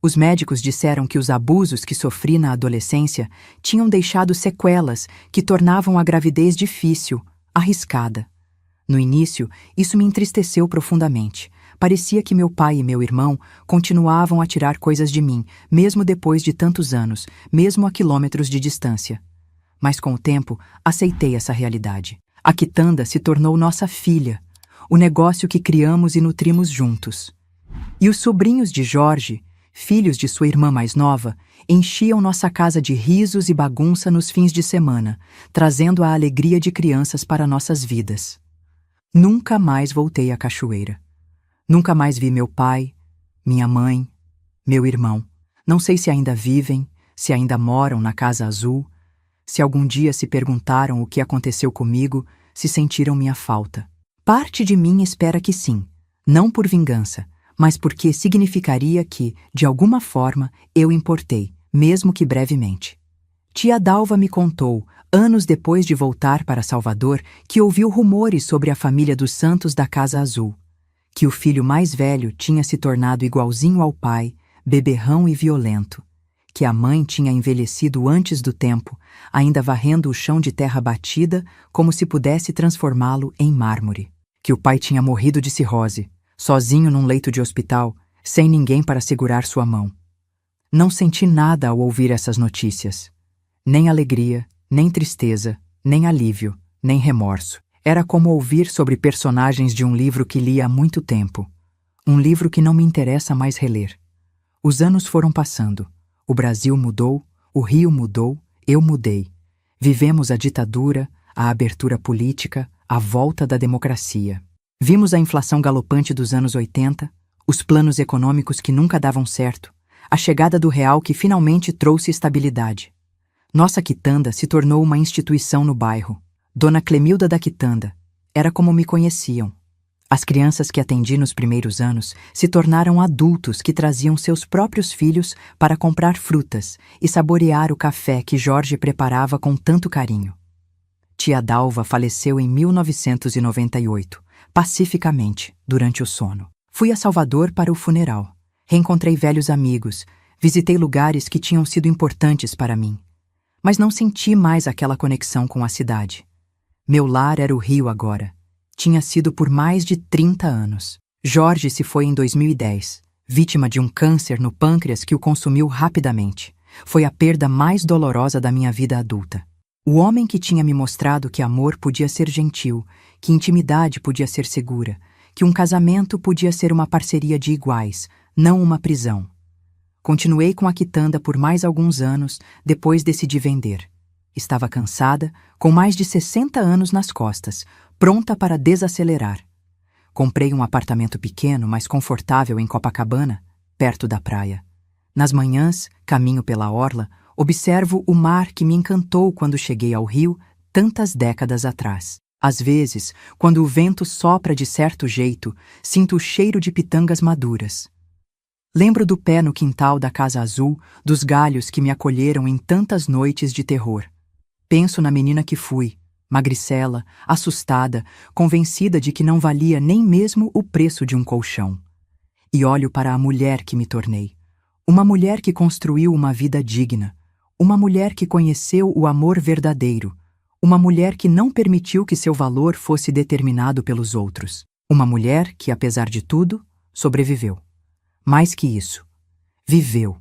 Os médicos disseram que os abusos que sofri na adolescência tinham deixado sequelas que tornavam a gravidez difícil, arriscada. No início, isso me entristeceu profundamente. Parecia que meu pai e meu irmão continuavam a tirar coisas de mim, mesmo depois de tantos anos, mesmo a quilômetros de distância. Mas com o tempo, aceitei essa realidade. A quitanda se tornou nossa filha, o negócio que criamos e nutrimos juntos. E os sobrinhos de Jorge, filhos de sua irmã mais nova, enchiam nossa casa de risos e bagunça nos fins de semana, trazendo a alegria de crianças para nossas vidas. Nunca mais voltei à Cachoeira. Nunca mais vi meu pai, minha mãe, meu irmão. Não sei se ainda vivem, se ainda moram na Casa Azul, se algum dia se perguntaram o que aconteceu comigo, se sentiram minha falta. Parte de mim espera que sim, não por vingança, mas porque significaria que, de alguma forma, eu importei, mesmo que brevemente. Tia Dalva me contou, anos depois de voltar para Salvador, que ouviu rumores sobre a família dos Santos da Casa Azul, que o filho mais velho tinha se tornado igualzinho ao pai, beberrão e violento, que a mãe tinha envelhecido antes do tempo, ainda varrendo o chão de terra batida como se pudesse transformá-lo em mármore, que o pai tinha morrido de cirrose, sozinho num leito de hospital, sem ninguém para segurar sua mão. Não senti nada ao ouvir essas notícias. Nem alegria, nem tristeza, nem alívio, nem remorso. Era como ouvir sobre personagens de um livro que li há muito tempo. Um livro que não me interessa mais reler. Os anos foram passando. O Brasil mudou, o Rio mudou, eu mudei. Vivemos a ditadura, a abertura política, a volta da democracia. Vimos a inflação galopante dos anos 80, os planos econômicos que nunca davam certo, a chegada do real que finalmente trouxe estabilidade. Nossa quitanda se tornou uma instituição no bairro. Dona Clemilda da Quitanda. Era como me conheciam. As crianças que atendi nos primeiros anos se tornaram adultos que traziam seus próprios filhos para comprar frutas e saborear o café que Jorge preparava com tanto carinho. Tia Dalva faleceu em 1998, pacificamente, durante o sono. Fui a Salvador para o funeral. Reencontrei velhos amigos, visitei lugares que tinham sido importantes para mim. Mas não senti mais aquela conexão com a cidade. Meu lar era o Rio agora. Tinha sido por mais de 30 anos. Jorge se foi em 2010, vítima de um câncer no pâncreas que o consumiu rapidamente. Foi a perda mais dolorosa da minha vida adulta. O homem que tinha me mostrado que amor podia ser gentil, que intimidade podia ser segura, que um casamento podia ser uma parceria de iguais, não uma prisão. Continuei com a quitanda por mais alguns anos, depois decidi vender. Estava cansada, com mais de 60 anos nas costas, pronta para desacelerar. Comprei um apartamento pequeno, mas confortável em Copacabana, perto da praia. Nas manhãs, caminho pela orla, observo o mar que me encantou quando cheguei ao Rio tantas décadas atrás. Às vezes, quando o vento sopra de certo jeito, sinto o cheiro de pitangas maduras. Lembro do pé no quintal da Casa Azul, dos galhos que me acolheram em tantas noites de terror. Penso na menina que fui, magricela, assustada, convencida de que não valia nem mesmo o preço de um colchão. E olho para a mulher que me tornei. Uma mulher que construiu uma vida digna. Uma mulher que conheceu o amor verdadeiro. Uma mulher que não permitiu que seu valor fosse determinado pelos outros. Uma mulher que, apesar de tudo, sobreviveu. Mais que isso, viveu.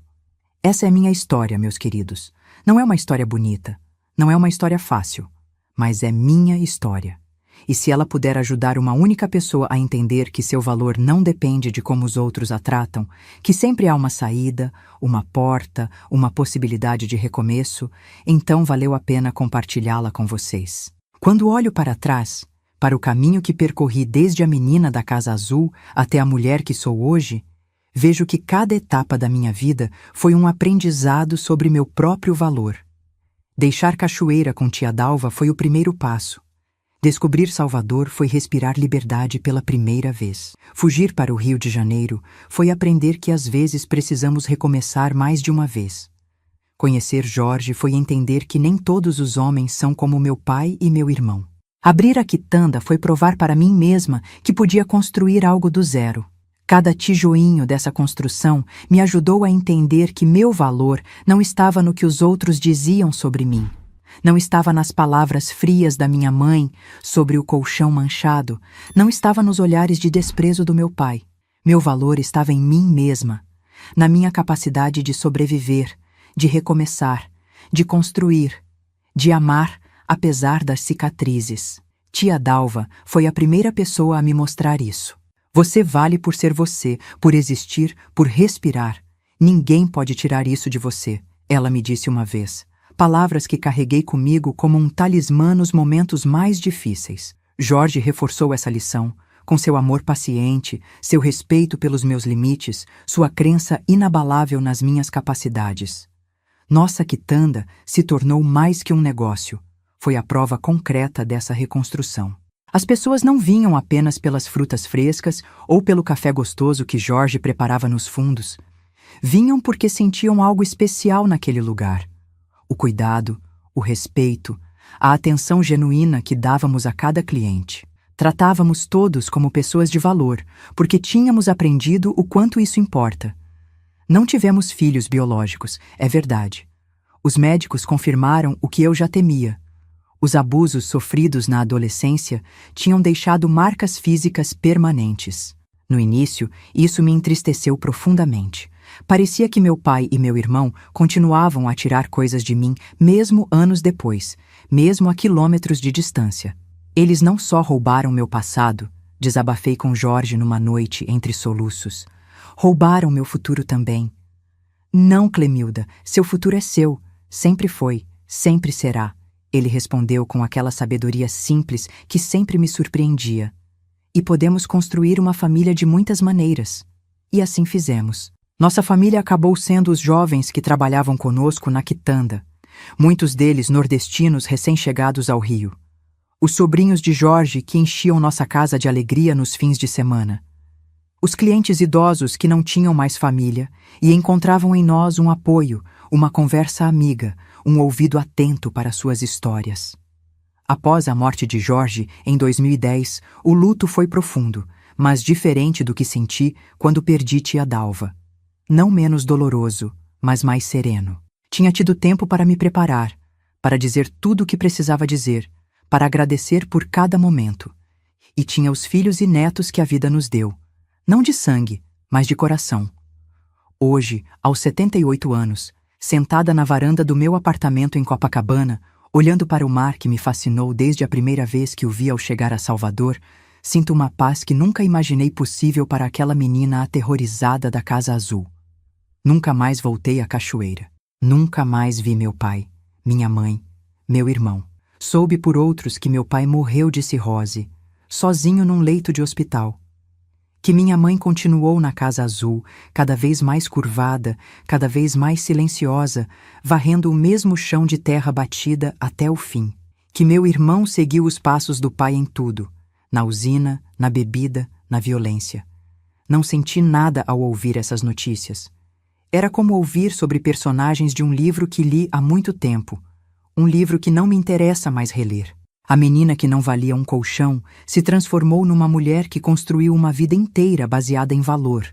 Essa é minha história, meus queridos. Não é uma história bonita. Não é uma história fácil. Mas é minha história. E se ela puder ajudar uma única pessoa a entender que seu valor não depende de como os outros a tratam, que sempre há uma saída, uma porta, uma possibilidade de recomeço, então valeu a pena compartilhá-la com vocês. Quando olho para trás, para o caminho que percorri desde a menina da Casa Azul até a mulher que sou hoje, vejo que cada etapa da minha vida foi um aprendizado sobre meu próprio valor. Deixar Cachoeira com tia Dalva foi o primeiro passo. Descobrir Salvador foi respirar liberdade pela primeira vez. Fugir para o Rio de Janeiro foi aprender que às vezes precisamos recomeçar mais de uma vez. Conhecer Jorge foi entender que nem todos os homens são como meu pai e meu irmão. Abrir a quitanda foi provar para mim mesma que podia construir algo do zero. Cada tijoinho dessa construção me ajudou a entender que meu valor não estava no que os outros diziam sobre mim. Não estava nas palavras frias da minha mãe sobre o colchão manchado. Não estava nos olhares de desprezo do meu pai. Meu valor estava em mim mesma, na minha capacidade de sobreviver, de recomeçar, de construir, de amar apesar das cicatrizes. Tia Dalva foi a primeira pessoa a me mostrar isso. Você vale por ser você, por existir, por respirar. Ninguém pode tirar isso de você, ela me disse uma vez. Palavras que carreguei comigo como um talismã nos momentos mais difíceis. Jorge reforçou essa lição, com seu amor paciente, seu respeito pelos meus limites, sua crença inabalável nas minhas capacidades. Nossa quitanda se tornou mais que um negócio. Foi a prova concreta dessa reconstrução. As pessoas não vinham apenas pelas frutas frescas ou pelo café gostoso que Jorge preparava nos fundos. Vinham porque sentiam algo especial naquele lugar. O cuidado, o respeito, a atenção genuína que dávamos a cada cliente. Tratávamos todos como pessoas de valor, porque tínhamos aprendido o quanto isso importa. Não tivemos filhos biológicos, é verdade. Os médicos confirmaram o que eu já temia. Os abusos sofridos na adolescência tinham deixado marcas físicas permanentes. No início, isso me entristeceu profundamente. Parecia que meu pai e meu irmão continuavam a tirar coisas de mim, mesmo anos depois, mesmo a quilômetros de distância. Eles não só roubaram meu passado, desabafei com Jorge numa noite entre soluços. Roubaram meu futuro também. Não, Clemilda, seu futuro é seu. Sempre foi, sempre será. Ele respondeu com aquela sabedoria simples que sempre me surpreendia. E podemos construir uma família de muitas maneiras. E assim fizemos. Nossa família acabou sendo os jovens que trabalhavam conosco na quitanda, muitos deles nordestinos recém-chegados ao Rio. Os sobrinhos de Jorge que enchiam nossa casa de alegria nos fins de semana. Os clientes idosos que não tinham mais família e encontravam em nós um apoio, uma conversa amiga, um ouvido atento para suas histórias. Após a morte de Jorge, em 2010, o luto foi profundo, mas diferente do que senti quando perdi tia Dalva. Não menos doloroso, mas mais sereno. Tinha tido tempo para me preparar, para dizer tudo o que precisava dizer, para agradecer por cada momento. E tinha os filhos e netos que a vida nos deu, não de sangue, mas de coração. Hoje, aos 78 anos, sentada na varanda do meu apartamento em Copacabana, olhando para o mar que me fascinou desde a primeira vez que o vi ao chegar a Salvador, sinto uma paz que nunca imaginei possível para aquela menina aterrorizada da Casa Azul. Nunca mais voltei à cachoeira. Nunca mais vi meu pai, minha mãe, meu irmão. Soube por outros que meu pai morreu de cirrose, sozinho num leito de hospital. Que minha mãe continuou na Casa Azul, cada vez mais curvada, cada vez mais silenciosa, varrendo o mesmo chão de terra batida até o fim. Que meu irmão seguiu os passos do pai em tudo, na usina, na bebida, na violência. Não senti nada ao ouvir essas notícias. Era como ouvir sobre personagens de um livro que li há muito tempo, um livro que não me interessa mais reler. A menina que não valia um colchão se transformou numa mulher que construiu uma vida inteira baseada em valor.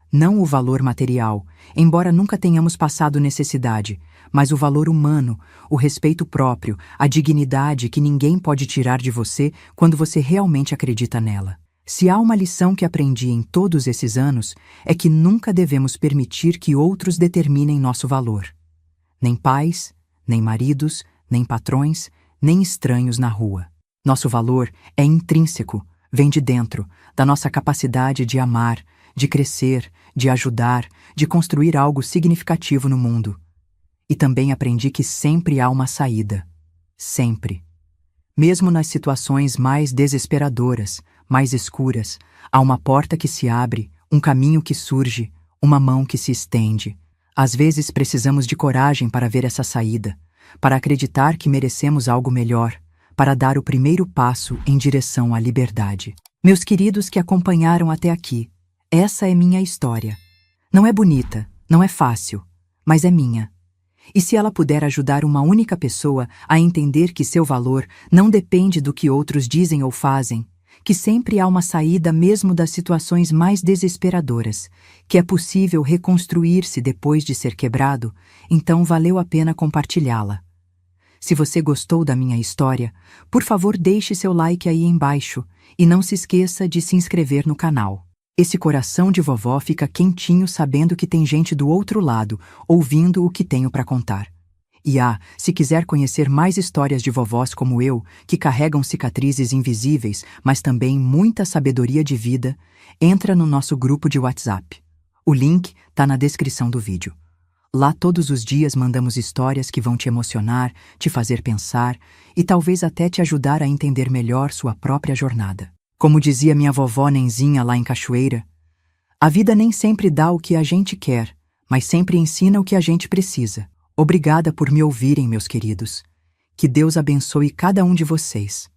Não o valor material, embora nunca tenhamos passado necessidade, mas o valor humano, o respeito próprio, a dignidade que ninguém pode tirar de você quando você realmente acredita nela. Se há uma lição que aprendi em todos esses anos, é que nunca devemos permitir que outros determinem nosso valor. Nem pais, nem maridos, nem patrões, nem estranhos na rua. Nosso valor é intrínseco, vem de dentro, da nossa capacidade de amar, de crescer, de ajudar, de construir algo significativo no mundo. E também aprendi que sempre há uma saída. Sempre. Mesmo nas situações mais desesperadoras, mais escuras, há uma porta que se abre, um caminho que surge, uma mão que se estende. Às vezes precisamos de coragem para ver essa saída, para acreditar que merecemos algo melhor, para dar o primeiro passo em direção à liberdade. Meus queridos que acompanharam até aqui, essa é minha história. Não é bonita, não é fácil, mas é minha. E se ela puder ajudar uma única pessoa a entender que seu valor não depende do que outros dizem ou fazem, que sempre há uma saída mesmo das situações mais desesperadoras, que é possível reconstruir-se depois de ser quebrado, então valeu a pena compartilhá-la. Se você gostou da minha história, por favor deixe seu like aí embaixo e não se esqueça de se inscrever no canal. Esse coração de vovó fica quentinho sabendo que tem gente do outro lado, ouvindo o que tenho para contar. E se quiser conhecer mais histórias de vovós como eu, que carregam cicatrizes invisíveis, mas também muita sabedoria de vida, entra no nosso grupo de WhatsApp. O link tá na descrição do vídeo. Lá todos os dias mandamos histórias que vão te emocionar, te fazer pensar e talvez até te ajudar a entender melhor sua própria jornada. Como dizia minha vovó Nenzinha lá em Cachoeira, a vida nem sempre dá o que a gente quer, mas sempre ensina o que a gente precisa. Obrigada por me ouvirem, meus queridos. Que Deus abençoe cada um de vocês.